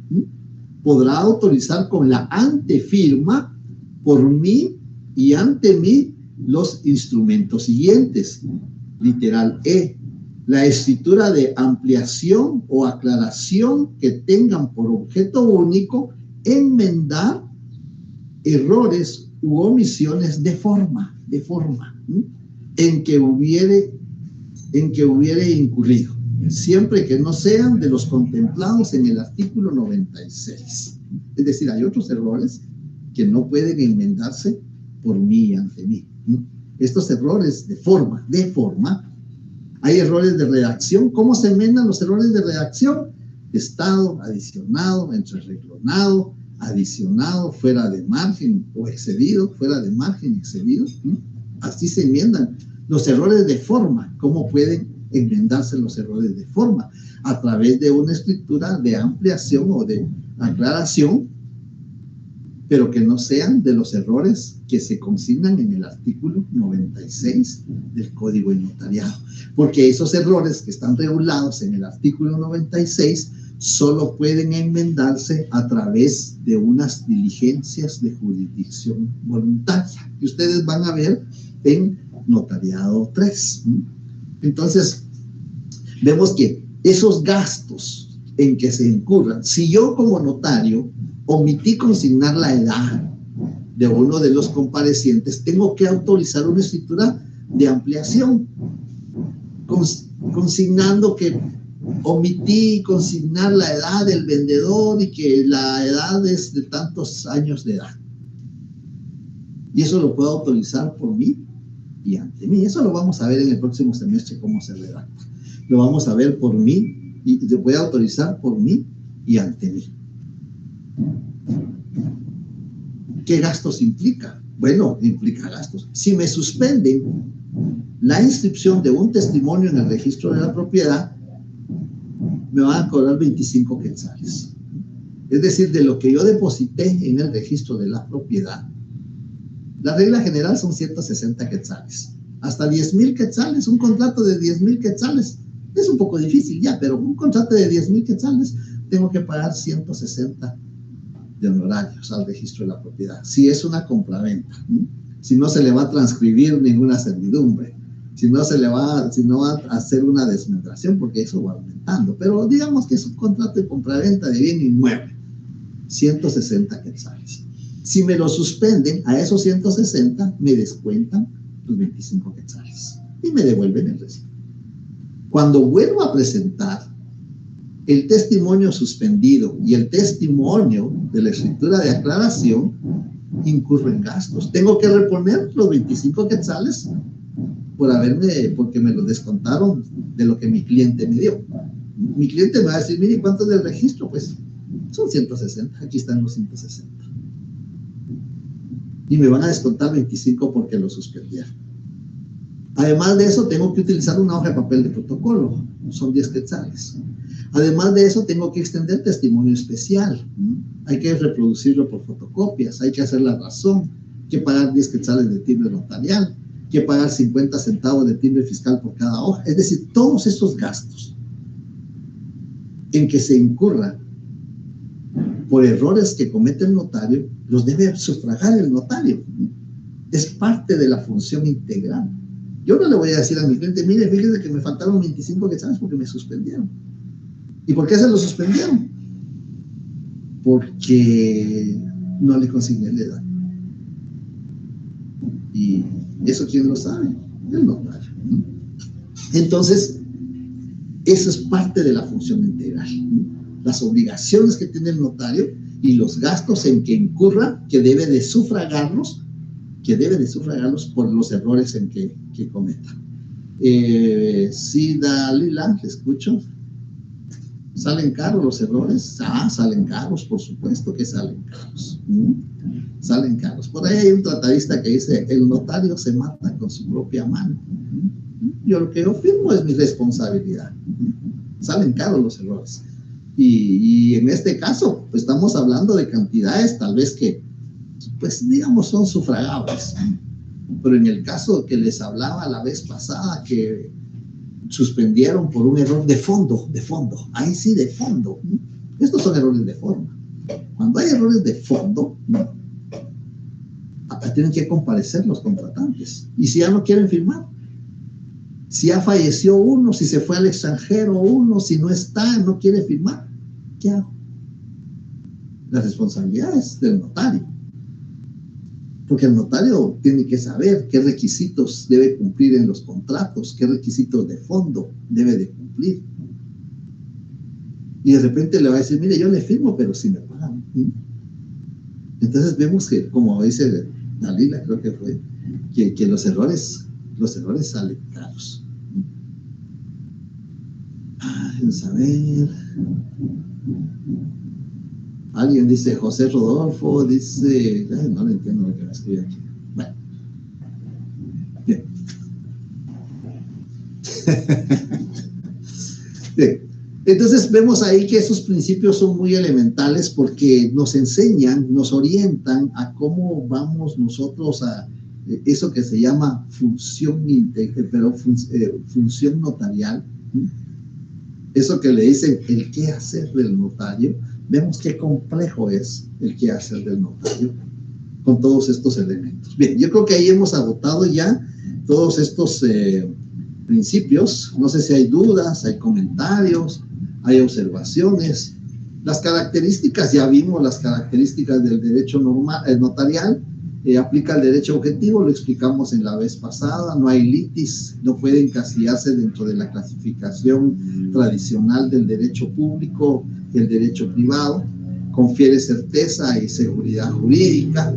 podrá autorizar con la antefirma por mí y ante mí los instrumentos siguientes. Literal E, la escritura de ampliación o aclaración que tengan por objeto único enmendar errores u omisiones de forma, en que hubiere incurrido, siempre que no sean de los contemplados en el artículo 96. Es decir, hay otros errores que no pueden enmendarse por mí y ante mí. Estos errores de forma, hay errores de redacción. ¿Cómo se enmendan los errores de redacción? Estado, adicionado, entrerrenglonado, adicionado, fuera de margen o excedido, fuera de margen, excedido. Así se enmiendan los errores de forma. ¿Cómo pueden enmendarse los errores de forma? A través de una escritura de ampliación o de aclaración, pero que no sean de los errores que se consignan en el artículo 96 del Código de Notariado. Porque esos errores que están regulados en el artículo 96 solo pueden enmendarse a través de unas diligencias de jurisdicción voluntaria, que ustedes van a ver en Notariado 3. Entonces, vemos que esos gastos en que se incurran, si yo como notario omití consignar la edad de uno de los comparecientes, tengo que autorizar una escritura de ampliación, consignando que omití consignar la edad del vendedor y que la edad es de tantos años de edad. Y eso lo puedo autorizar por mí y ante mí. Eso lo vamos a ver en el próximo semestre, cómo se redacta. Lo vamos a ver por mí y se puede autorizar por mí y ante mí. ¿Qué gastos implica? Bueno, implica gastos. Si me suspenden la inscripción de un testimonio en el registro de la propiedad, me van a cobrar 25 quetzales. Es decir, de lo que yo deposité en el registro de la propiedad, la regla general son 160 quetzales. Hasta 10,000 quetzales, un contrato de 10,000 quetzales. Es un poco difícil ya, pero un contrato de 10,000 quetzales tengo que pagar 160 de honorarios al registro de la propiedad. Si es una compraventa, si no se le va a transcribir ninguna servidumbre, si no va a hacer una desmembración, porque eso va aumentando. Pero digamos que es un contrato de compraventa de bien inmueble, 160 quetzales. Si me lo suspenden, a esos 160 me descuentan los 25 quetzales y me devuelven el resto. Cuando vuelvo a presentar el testimonio suspendido y el testimonio de la escritura de aclaración, incurro en gastos. Tengo que reponer los 25 quetzales porque me lo descontaron de lo que mi cliente me dio. Mi cliente me va a decir, mire, ¿cuánto es del registro? Pues son 160, aquí están los 160. Y me van a descontar 25 porque lo suspendieron. Además de eso, tengo que utilizar una hoja de papel de protocolo, son 10 quetzales. Además de eso, tengo que extender testimonio especial. Hay que reproducirlo por fotocopias, hay que hacer la razón, hay que pagar 10 quetzales de timbre notarial, hay que pagar 50 centavos de timbre fiscal por cada hoja. Es decir, todos esos gastos en que se incurra por errores que comete el notario, los debe sufragar el notario. Es parte de la función integral. Yo no le voy a decir a mi cliente, mire, fíjese que me faltaron 25 quetzales porque me suspendieron. ¿Y por qué se lo suspendieron? Porque no le consigné la edad. Y eso, ¿quién lo sabe? El notario. Entonces, eso es parte de la función integral. Las obligaciones que tiene el notario y los gastos en que incurra, que debe de sufragarlos por los errores en que cometa. Sí, Dalila, te escucho. ¿Salen caros los errores? Salen caros, por supuesto que salen caros. Salen caros. Por ahí hay un tratadista que dice, el notario se mata con su propia mano. lo que yo firmo es mi responsabilidad. Salen caros los errores. Y en este caso, pues estamos hablando de cantidades tal vez que, pues digamos, son sufragables. Pero en el caso que les hablaba la vez pasada, que suspendieron por un error de fondo, ahí sí de fondo. Estos son errores de forma. Cuando hay errores de fondo, tienen que comparecer los contratantes. Y si ya no quieren firmar, si ya falleció uno, si se fue al extranjero uno, si no está, no quiere firmar, ¿qué hago? La responsabilidad es del notario. Porque el notario tiene que saber qué requisitos debe cumplir en los contratos, qué requisitos de fondo debe de cumplir. Y de repente le va a decir, mire, yo le firmo, pero si me pagan. Entonces vemos que, como dice Dalila, creo que fue, que los errores salen caros. Vamos a ver. Alguien dice, José Rodolfo, dice, no le entiendo lo que me escribe aquí. Bueno. Bien. Bien. Entonces vemos ahí que esos principios son muy elementales porque nos enseñan, nos orientan a cómo vamos nosotros a eso que se llama función notarial. Eso que le dicen el qué hacer del notario. Vemos qué complejo es el qué hacer del notario con todos estos elementos. Bien, yo creo que ahí hemos agotado ya todos estos principios. No sé si hay dudas, hay comentarios, hay observaciones. Las características, ya vimos las características del derecho notarial. Aplica el derecho objetivo, lo explicamos en la vez pasada. No hay litis, no puede encasillarse dentro de la clasificación tradicional del derecho público y el derecho privado. Confiere certeza y seguridad jurídica.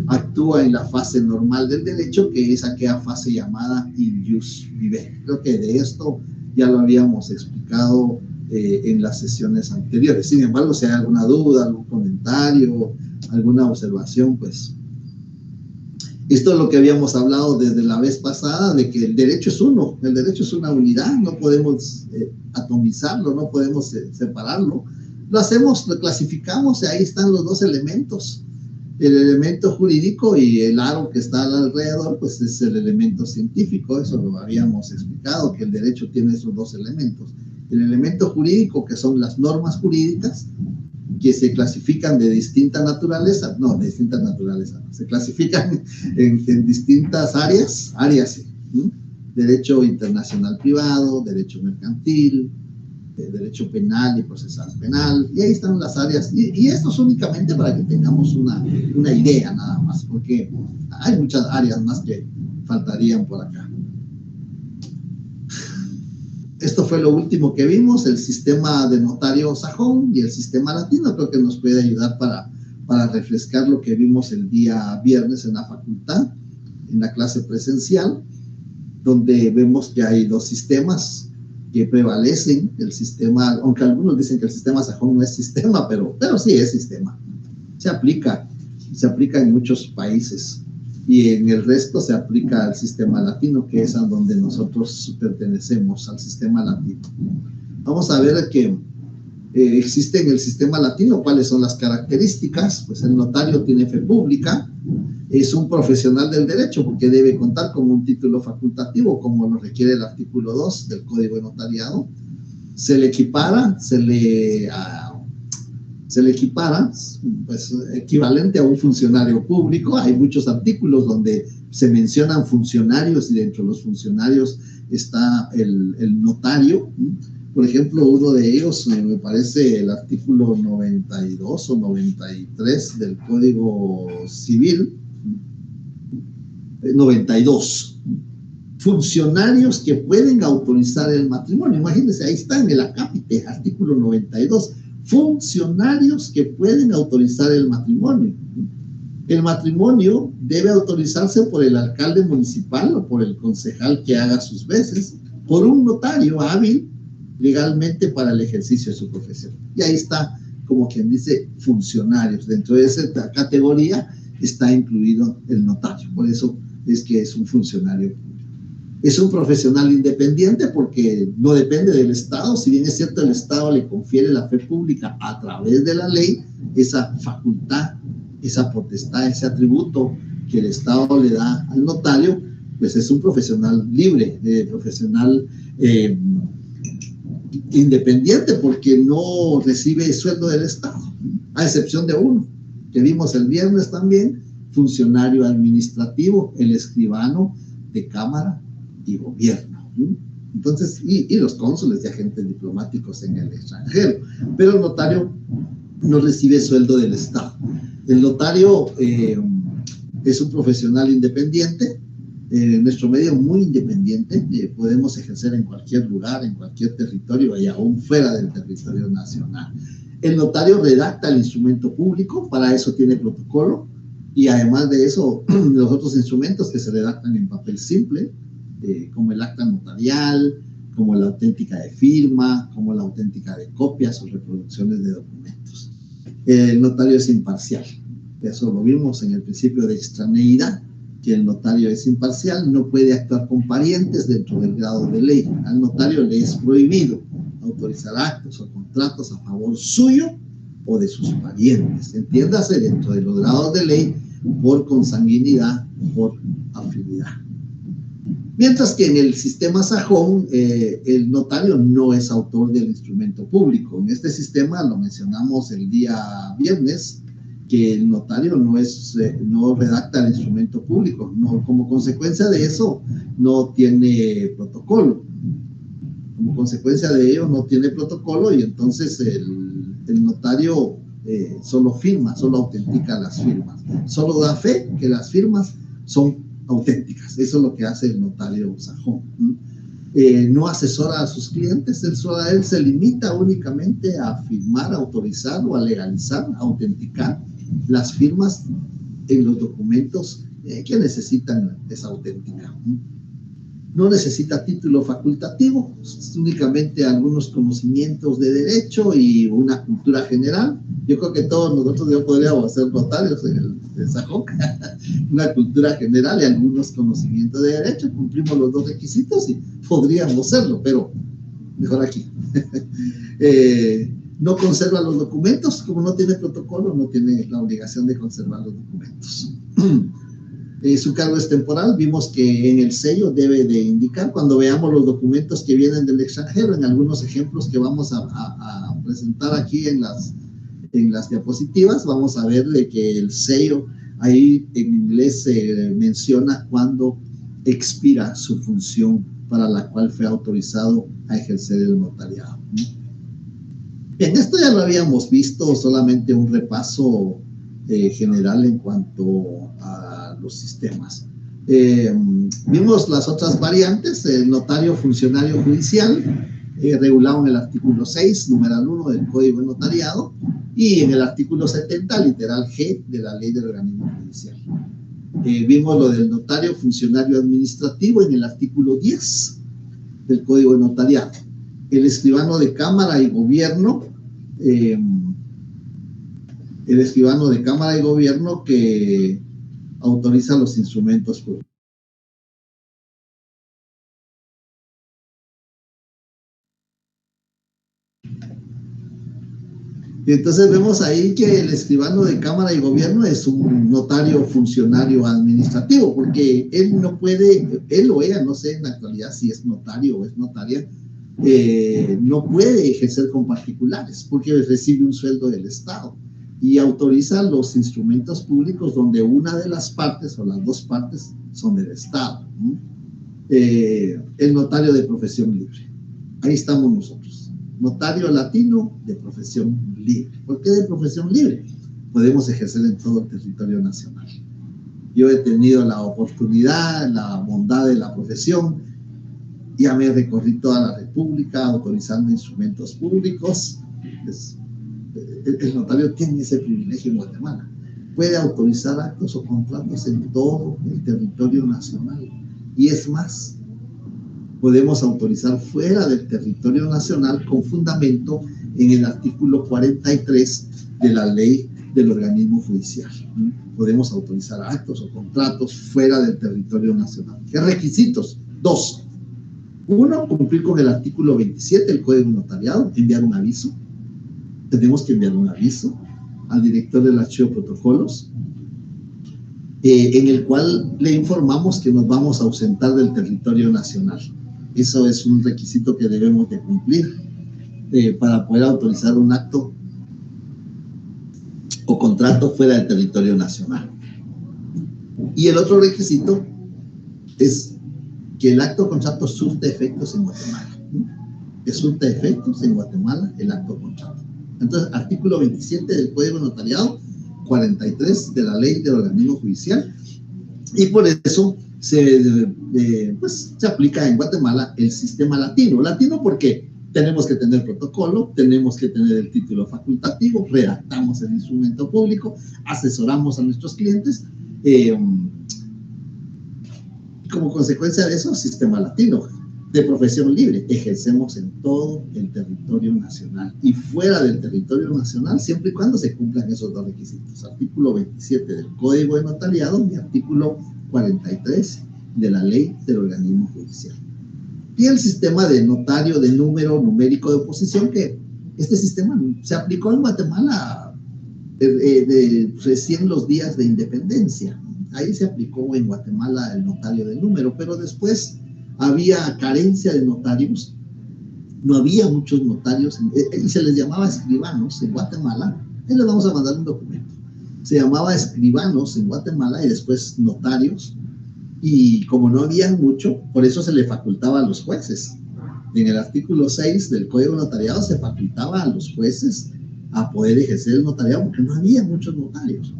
Actúa en la fase normal del derecho, que es aquella fase llamada in jus vive. Creo que de esto ya lo habíamos explicado en las sesiones anteriores. Sin embargo, si hay alguna duda, algún comentario, alguna observación, pues esto es lo que habíamos hablado desde la vez pasada, de que el derecho es uno, el derecho es una unidad, no podemos atomizarlo, no podemos separarlo. Lo hacemos, lo clasificamos y ahí están los dos elementos. El elemento jurídico y el aro que está alrededor, pues es el elemento científico. Eso lo habíamos explicado, que el derecho tiene esos dos elementos. El elemento jurídico, que son las normas jurídicas, que se clasifican de distinta naturaleza, se clasifican en distintas áreas, sí. Derecho internacional privado, derecho mercantil, derecho penal y procesal penal, y ahí están las áreas, y esto es únicamente para que tengamos una idea nada más, porque hay muchas áreas más que faltarían por acá. Esto fue lo último que vimos, el sistema de notario sajón y el sistema latino. Creo que nos puede ayudar para refrescar lo que vimos el día viernes en la facultad, en la clase presencial, donde vemos que hay dos sistemas que prevalecen. El sistema, aunque algunos dicen que el sistema sajón no es sistema, pero sí es sistema. Se aplica en muchos países. Y en el resto se aplica al sistema latino, que es a donde nosotros pertenecemos, al sistema latino. Vamos a ver que existe en el sistema latino, cuáles son las características. Pues el notario tiene fe pública, es un profesional del derecho porque debe contar con un título facultativo, como lo requiere el artículo 2 del Código de Notariado. Se le equipara, pues equivalente a un funcionario público. Hay muchos artículos donde se mencionan funcionarios y dentro de los funcionarios está el notario. Por ejemplo, uno de ellos me parece el artículo 92 o 93 del Código Civil. 92. Funcionarios que pueden autorizar el matrimonio. Imagínense, ahí está en el acápite, artículo 92. Funcionarios que pueden autorizar el matrimonio. El matrimonio debe autorizarse por el alcalde municipal o por el concejal que haga sus veces, por un notario hábil legalmente para el ejercicio de su profesión. Y ahí está, como quien dice, funcionarios. Dentro de esa categoría está incluido el notario. Por eso es que es un funcionario público. Es un profesional independiente porque no depende del Estado. Si bien es cierto, el Estado le confiere la fe pública a través de la ley, esa facultad, esa potestad, ese atributo que el Estado le da al notario, pues es un profesional libre, profesional independiente, porque no recibe sueldo del Estado, a excepción de uno, que vimos el viernes también, funcionario administrativo, el escribano de Cámara y Gobierno. Entonces, y los cónsules y agentes diplomáticos en el extranjero. Pero el notario no recibe sueldo del Estado. El notario es un profesional independiente, en nuestro medio muy independiente, podemos ejercer en cualquier lugar, en cualquier territorio y aún fuera del territorio nacional. El notario redacta el instrumento público, para eso tiene protocolo, y además de eso, los otros instrumentos que se redactan en papel simple, como el acta notarial, como la auténtica de firma, como la auténtica de copias o reproducciones de documentos. El notario es imparcial. Eso lo vimos en el principio de extraneidad, que el notario es imparcial, no puede actuar con parientes dentro del grado de ley. Al notario le es prohibido autorizar actos o contratos a favor suyo o de sus parientes. Entiéndase, dentro de los grados de ley, por consanguinidad, por afinidad. Mientras que en el sistema sajón, el notario no es autor del instrumento público. En este sistema, lo mencionamos el día viernes, que el notario no redacta el instrumento público. No, como consecuencia de eso, no tiene protocolo. Como consecuencia de ello, no tiene protocolo, y entonces el notario solo firma, solo autentica las firmas. Solo da fe que las firmas son auténticas. Eso es lo que hace el notario sajón. No asesora a sus clientes, él se limita únicamente a firmar, a autorizar o a legalizar, a autenticar las firmas en los documentos que necesitan esa auténtica. No necesita título facultativo, únicamente algunos conocimientos de derecho y una cultura general. Yo creo que todos nosotros ya podríamos ser notarios en el sajón. Una cultura general y algunos conocimientos de derecho, cumplimos los dos requisitos y podríamos serlo, pero mejor aquí. No conserva los documentos, como no tiene protocolo, no tiene la obligación de conservar los documentos. Su cargo es temporal. Vimos que en el sello debe de indicar, cuando veamos los documentos que vienen del extranjero, en algunos ejemplos que vamos a presentar aquí en las diapositivas, vamos a ver de que el sello, ahí en inglés se menciona cuando expira su función para la cual fue autorizado a ejercer el notariado. Bien, esto ya lo habíamos visto, solamente un repaso general en cuanto a los sistemas. Vimos las otras variantes, el notario funcionario judicial, regulado en el artículo 6, numeral 1 del Código de Notariado, y en el artículo 70, literal G, de la Ley del Organismo Judicial. Vimos lo del notario funcionario administrativo en el artículo 10 del Código de Notariado. El escribano de Cámara y Gobierno, que autoriza los instrumentos públicos. Y entonces vemos ahí que el escribano de Cámara y Gobierno es un notario funcionario administrativo, porque él no puede, él o ella, no sé en la actualidad si es notario o es notaria, no puede ejercer con particulares, porque recibe un sueldo del Estado y autoriza los instrumentos públicos donde una de las partes o las dos partes son del Estado. El notario de profesión libre. Ahí estamos nosotros. Notario latino de profesión libre. ¿Por qué de profesión libre? Podemos ejercer en todo el territorio nacional. Yo he tenido la oportunidad, la bondad de la profesión. Ya me recorrí toda la República autorizando instrumentos públicos. El notario tiene ese privilegio en Guatemala. Puede autorizar actos o contratos en todo el territorio nacional. Y es más, podemos autorizar fuera del territorio nacional con fundamento en el artículo 43 de la Ley del Organismo Judicial. Podemos autorizar actos o contratos fuera del territorio nacional. ¿Qué requisitos? Dos. Uno, cumplir con el artículo 27 del Código Notariado, enviar un aviso. Tenemos que enviar un aviso al director del archivo de protocolos, en el cual le informamos que nos vamos a ausentar del territorio nacional. Eso es un requisito que debemos de cumplir para poder autorizar un acto o contrato fuera del territorio nacional. Y el otro requisito es que el acto o contrato surte efectos en Guatemala. Que surte efectos en Guatemala el acto o contrato. Entonces, artículo 27 del Código Notariado, 43 de la Ley del Organismo Judicial, y por eso se aplica en Guatemala el sistema latino. Latino porque tenemos que tener protocolo, tenemos que tener el título facultativo, redactamos el instrumento público, asesoramos a nuestros clientes, como consecuencia de eso, sistema latino de profesión libre, ejercemos en todo el territorio nacional y fuera del territorio nacional, siempre y cuando se cumplan esos dos requisitos, artículo 27 del Código de Notariado y artículo 43 de la Ley del Organismo Judicial. Y el sistema de notario de número numérico de oposición, que este sistema se aplicó en Guatemala recién los días de independencia. Ahí se aplicó en Guatemala el notario de número, pero después había carencia de notarios, no había muchos notarios, y se les llamaba escribanos en Guatemala. Ahí les vamos a mandar un documento. Se llamaba escribanos en Guatemala y después notarios, y como no habían mucho, por eso se le facultaba a los jueces. En el artículo 6 del Código Notariado se facultaba a los jueces a poder ejercer el notariado porque no había muchos notarios.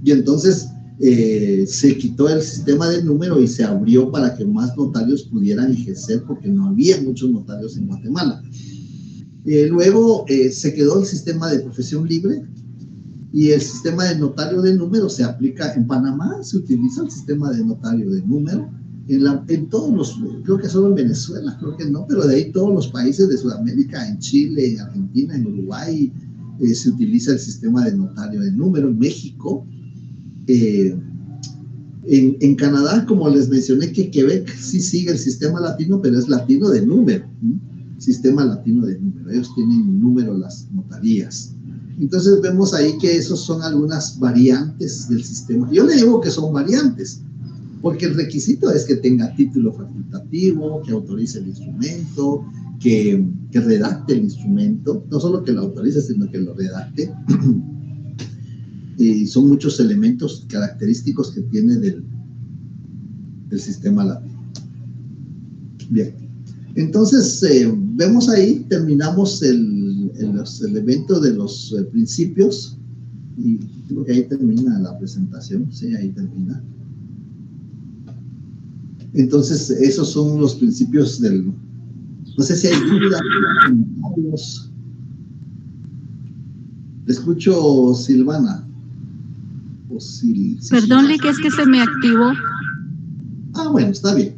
Y entonces se quitó el sistema del número y se abrió para que más notarios pudieran ejercer porque no había muchos notarios en Guatemala. Luego se quedó el sistema de profesión libre y el sistema de notario de número se aplica en Panamá, se utiliza el sistema de notario de número, en todos los, creo que solo en Venezuela, creo que no, pero de ahí todos los países de Sudamérica, en Chile, en Argentina, en Uruguay, se utiliza el sistema de notario de número. En México, en Canadá, como les mencioné, que Quebec sí sigue el sistema latino, pero es latino de número, sistema latino de número, ellos tienen un número las notarías. Entonces vemos ahí que esos son algunas variantes del sistema. Yo le digo que son variantes, porque el requisito es que tenga título facultativo, que autorice el instrumento, que redacte el instrumento, no solo que lo autorice, sino que lo redacte. Y son muchos elementos característicos que tiene del sistema latino. Bien, entonces vemos ahí, terminamos los elementos de los principios, y creo que ahí termina la presentación, sí, ahí termina. Entonces, esos son los principios del... No sé si hay dudas, comentarios. Le escucho, Silvana. Perdón, que es que se me activó. Ah, bueno, está bien.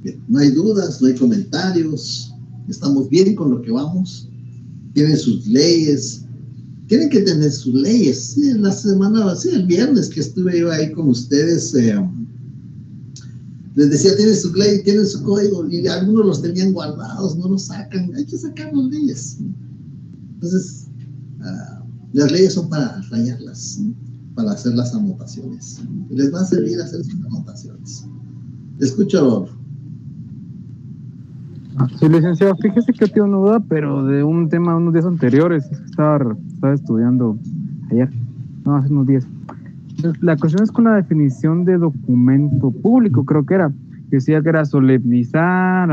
Bien, no hay dudas, no hay comentarios. Estamos bien con lo que vamos. Tienen sus leyes. Tienen que tener sus leyes. Sí, la semana, sí, el viernes que estuve yo ahí con ustedes, les decía, tienen su ley, tienen su código, y algunos los tenían guardados, no los sacan. Hay que sacar las leyes. Entonces, las leyes son para rayarlas, ¿sí? Para hacer las anotaciones. Y les va a servir hacer sus anotaciones. Escucho. Sí, licenciado, fíjese que tengo una duda, pero de un tema unos días anteriores. Estaba estudiando ayer, no, hace unos días. Entonces, la cuestión es con la definición de documento público, creo que era. Decía que era solemnizar,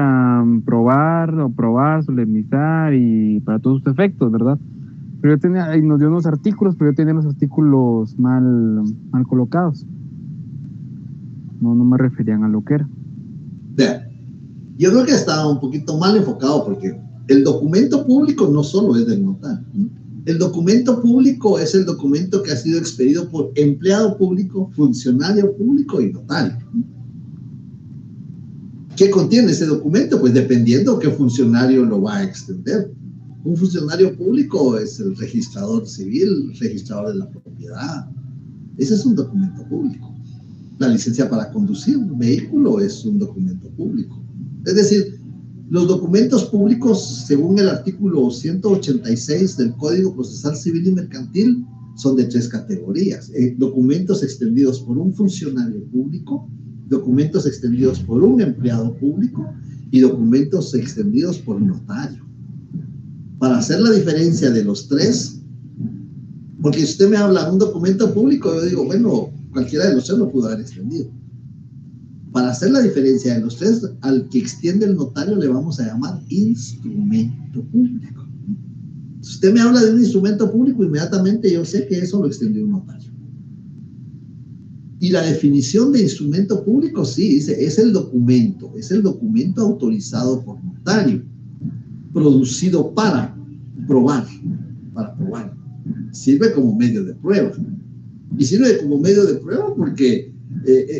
probar, solemnizar y para todos sus efectos, ¿verdad? Pero yo tenía, y nos dio unos artículos, pero yo tenía los artículos mal colocados. No me referían a lo que era. Vean, yo creo que estaba un poquito mal enfocado porque el documento público no solo es del notario, ¿no? El documento público es el documento que ha sido expedido por empleado público, funcionario público y notario. ¿Qué contiene ese documento? Pues dependiendo qué funcionario lo va a extender. Un funcionario público es el registrador civil, el registrador de la propiedad. Ese es un documento público. La licencia para conducir un vehículo es un documento público. Es decir, los documentos públicos, según el artículo 186 del Código Procesal Civil y Mercantil, son de 3 categorías. Documentos extendidos por un funcionario público, documentos extendidos por un empleado público y documentos extendidos por un notario. Para hacer la diferencia de los 3, porque si usted me habla de un documento público, yo digo, bueno, cualquiera de los 3 lo pudo haber extendido. Para hacer la diferencia de los 3, al que extiende el notario le vamos a llamar instrumento público. Si usted me habla de un instrumento público, inmediatamente yo sé que eso lo extendió un notario. Y la definición de instrumento público, sí, dice, es el documento autorizado por notario, producido para probar. Sirve como medio de prueba. Y sirve como medio de prueba porque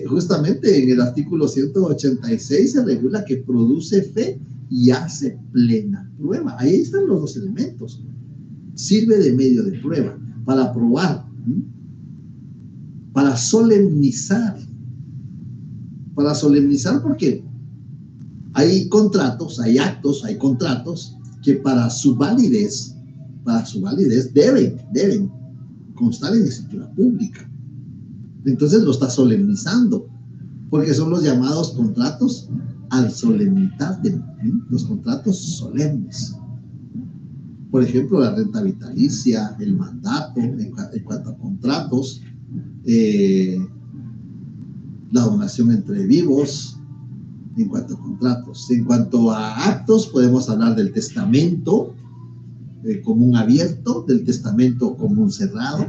justamente en el artículo 186 se regula que produce fe y hace plena prueba. Ahí están los 2 elementos. Sirve de medio de prueba para probar, para solemnizar. Para solemnizar porque hay contratos, hay actos, hay contratos que para su validez deben constar en escritura pública. Entonces lo está solemnizando, porque son los llamados contratos al solemnitate, los contratos solemnes. Por ejemplo, la renta vitalicia, el mandato, en cuanto a contratos, la donación entre vivos, en cuanto a contratos. En cuanto a actos, podemos hablar del testamento común abierto, del testamento común cerrado.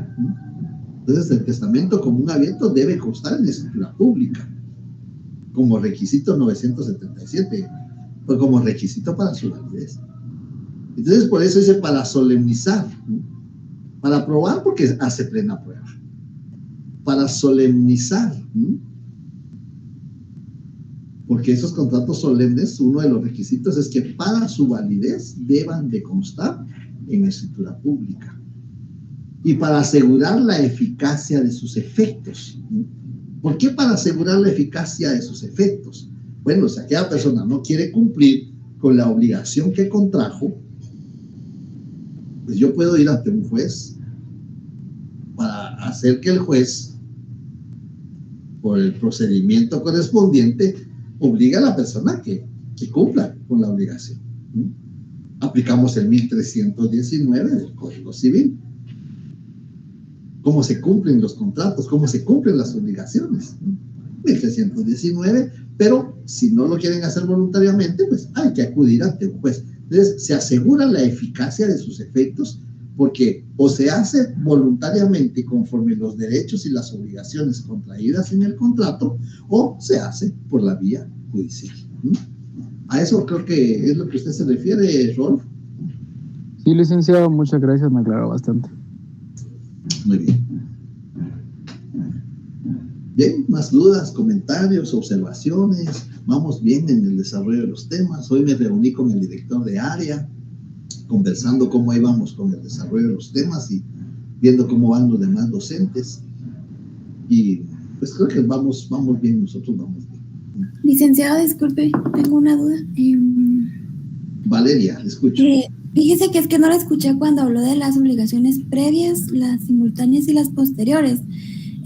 Entonces, el testamento común abierto debe constar en la escritura pública, como requisito 977, o como requisito para su validez. Entonces, por eso dice para solemnizar, para probar porque hace plena prueba, para solemnizar, porque esos contratos solemnes, uno de los requisitos es que para su validez deban de constar en escritura pública. Y para asegurar la eficacia de sus efectos. ¿Por qué para asegurar la eficacia de sus efectos? Bueno, si aquella persona no quiere cumplir con la obligación que contrajo, pues yo puedo ir ante un juez para hacer que el juez, por el procedimiento correspondiente, obliga a la persona que cumpla con la obligación. Aplicamos el 1319 del Código Civil. ¿Cómo se cumplen los contratos? ¿Cómo se cumplen las obligaciones? 1319, pero si no lo quieren hacer voluntariamente, pues hay que acudir ante un juez. Entonces, se asegura la eficacia de sus efectos porque o se hace voluntariamente conforme los derechos y las obligaciones contraídas en el contrato, o se hace por la vía judicial. A eso creo que es lo que usted se refiere, Rolf. Sí, licenciado, muchas gracias, me aclaró bastante. Muy bien. Bien, más dudas, comentarios, observaciones. Vamos bien en el desarrollo de los temas. Hoy me reuní con el director de área, conversando cómo íbamos con el desarrollo de los temas y viendo cómo van los demás docentes. Y pues creo que vamos bien, nosotros vamos bien. Licenciado, disculpe, tengo una duda. Valeria, le escucho. Fíjese que es que no la escuché cuando habló de las obligaciones previas, las simultáneas y las posteriores.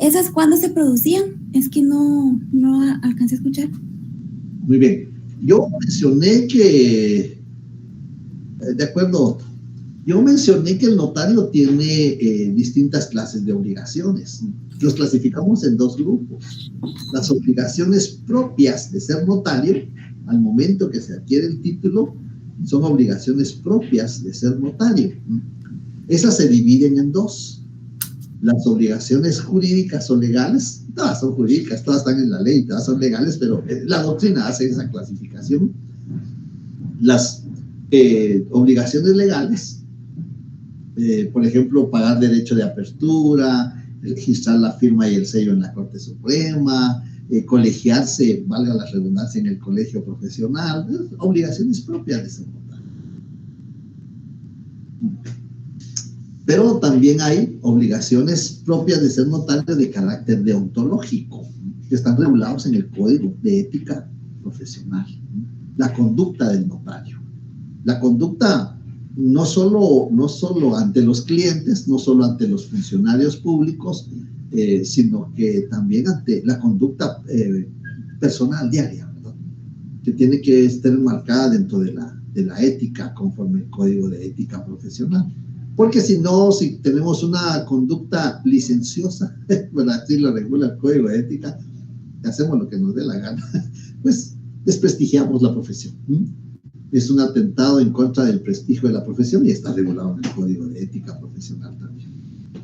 ¿Esas cuándo se producían? Es que no alcancé a escuchar. Muy bien. Yo mencioné que, de acuerdo, yo mencioné que el notario tiene distintas clases de obligaciones. Los clasificamos en 2 grupos. Las obligaciones propias de ser notario, al momento que se adquiere el título, son obligaciones propias de ser notario. Esas se dividen en 2. Las obligaciones jurídicas o legales, todas son jurídicas, todas están en la ley, todas son legales, pero la doctrina hace esa clasificación. Las obligaciones legales, por ejemplo, pagar derecho de apertura, registrar la firma y el sello en la Corte Suprema, colegiarse, valga la redundancia, en el colegio profesional, obligaciones propias de ser notario. Pero también hay obligaciones propias de ser notario de carácter deontológico, que están regulados en el Código de Ética Profesional. La conducta del notario. La conducta no solo ante los clientes, no solo ante los funcionarios públicos, sino que también ante la conducta personal diaria, ¿verdad? Que tiene que estar enmarcada dentro de la ética, conforme el Código de Ética Profesional. Porque si no, si tenemos una conducta licenciosa, bueno, así lo regula el Código de Ética, hacemos lo que nos dé la gana, pues desprestigiamos la profesión. Es un atentado en contra del prestigio de la profesión y está regulado en el Código de Ética Profesional también.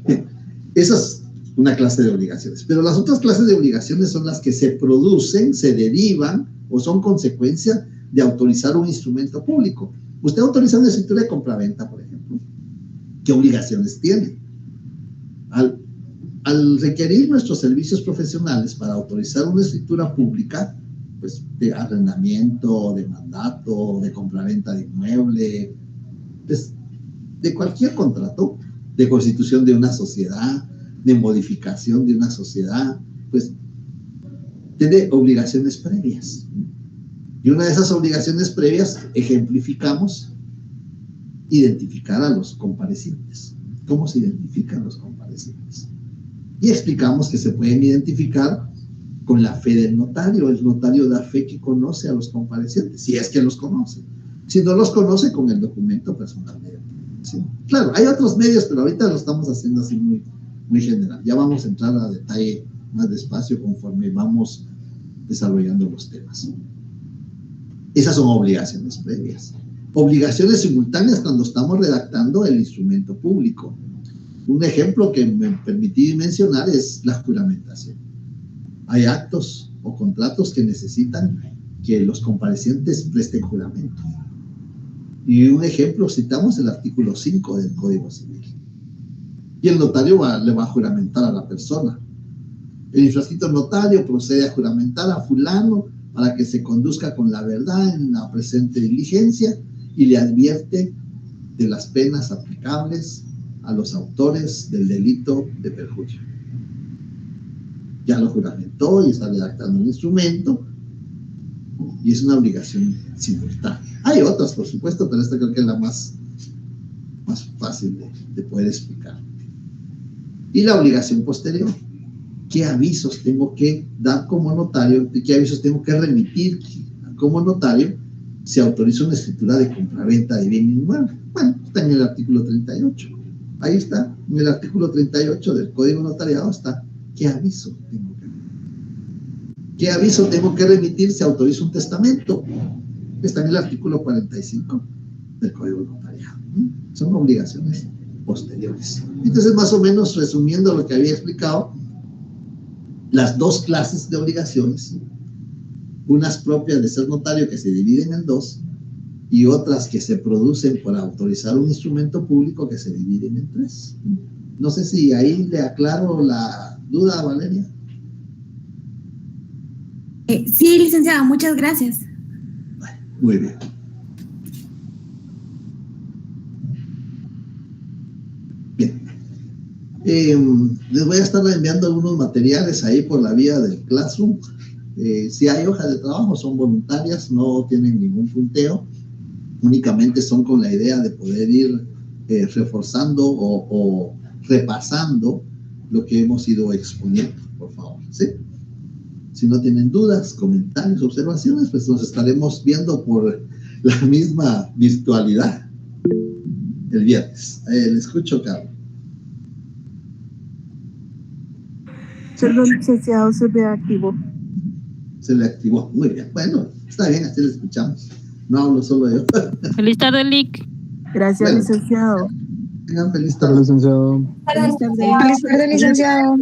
Bien, esa es una clase de obligaciones. Pero las otras clases de obligaciones son las que se producen, se derivan o son consecuencia de autorizar un instrumento público. Usted autoriza una escritura de compraventa, por ejemplo. ¿Qué obligaciones tiene? Al requerir nuestros servicios profesionales para autorizar una escritura pública, pues de arrendamiento, de mandato, de compraventa de inmueble, pues, de cualquier contrato, de constitución de una sociedad, de modificación de una sociedad, pues tiene obligaciones previas. Y una de esas obligaciones previas ejemplificamos identificar a los comparecientes. ¿Cómo se identifican los comparecientes? Y explicamos que se pueden identificar con la fe del notario. El notario da fe que conoce a los comparecientes, si es que los conoce. Si no los conoce, con el documento personal de identificación. Claro, hay otros medios, pero ahorita lo estamos haciendo así muy general. Ya vamos a entrar a detalle más despacio conforme vamos desarrollando los temas. Esas son obligaciones previas. Obligaciones simultáneas cuando estamos redactando el instrumento público. Un ejemplo que me permití mencionar es la juramentación. Hay actos o contratos que necesitan que los comparecientes presten juramento. Y un ejemplo, citamos el artículo 5 del Código Civil. Y el notario le va a juramentar a la persona. El infrascrito notario procede a juramentar a fulano para que se conduzca con la verdad en la presente diligencia y le advierte de las penas aplicables a los autores del delito de perjurio. Ya lo juramentó y está redactando un instrumento y es una obligación simultánea. Hay otras, por supuesto, pero esta creo que es la más fácil de poder explicar. Y la obligación posterior. ¿Qué avisos tengo que dar como notario? ¿Qué avisos tengo que remitir como notario si autorizo una escritura de compraventa de bien inmueble? Bueno, está en el artículo 38. Ahí está, en el artículo 38 del Código Notariado está ¿qué aviso tengo que remitir? ¿Qué aviso tengo que remitir si autorizo un testamento? Está en el artículo 45 del Código Notariado. Son obligaciones posteriores. Entonces, más o menos, resumiendo lo que había explicado, las dos clases de obligaciones, unas propias de ser notario que se dividen en dos y otras que se producen por autorizar un instrumento público que se dividen en tres. No sé si ahí le aclaro la duda a Valeria. Sí, licenciado, muchas gracias. Bueno, muy bien. Bien. Les voy a estar enviando algunos materiales ahí por la vía del Classroom. Si hay hojas de trabajo, son voluntarias, no tienen ningún punteo, únicamente son con la idea de poder ir reforzando o repasando lo que hemos ido exponiendo, por favor, ¿sí? Si no tienen dudas, comentarios, observaciones, pues nos estaremos viendo por la misma virtualidad el viernes. Le escucho, Carlos. Perdón, licenciado, se me activó. Se le activó, muy bien. Bueno, está bien, así lo escuchamos. No hablo solo yo. Feliz tarde, Lick. Gracias, Bueno, licenciado. tengan feliz tarde. Licenciado. Feliz tarde, licenciado.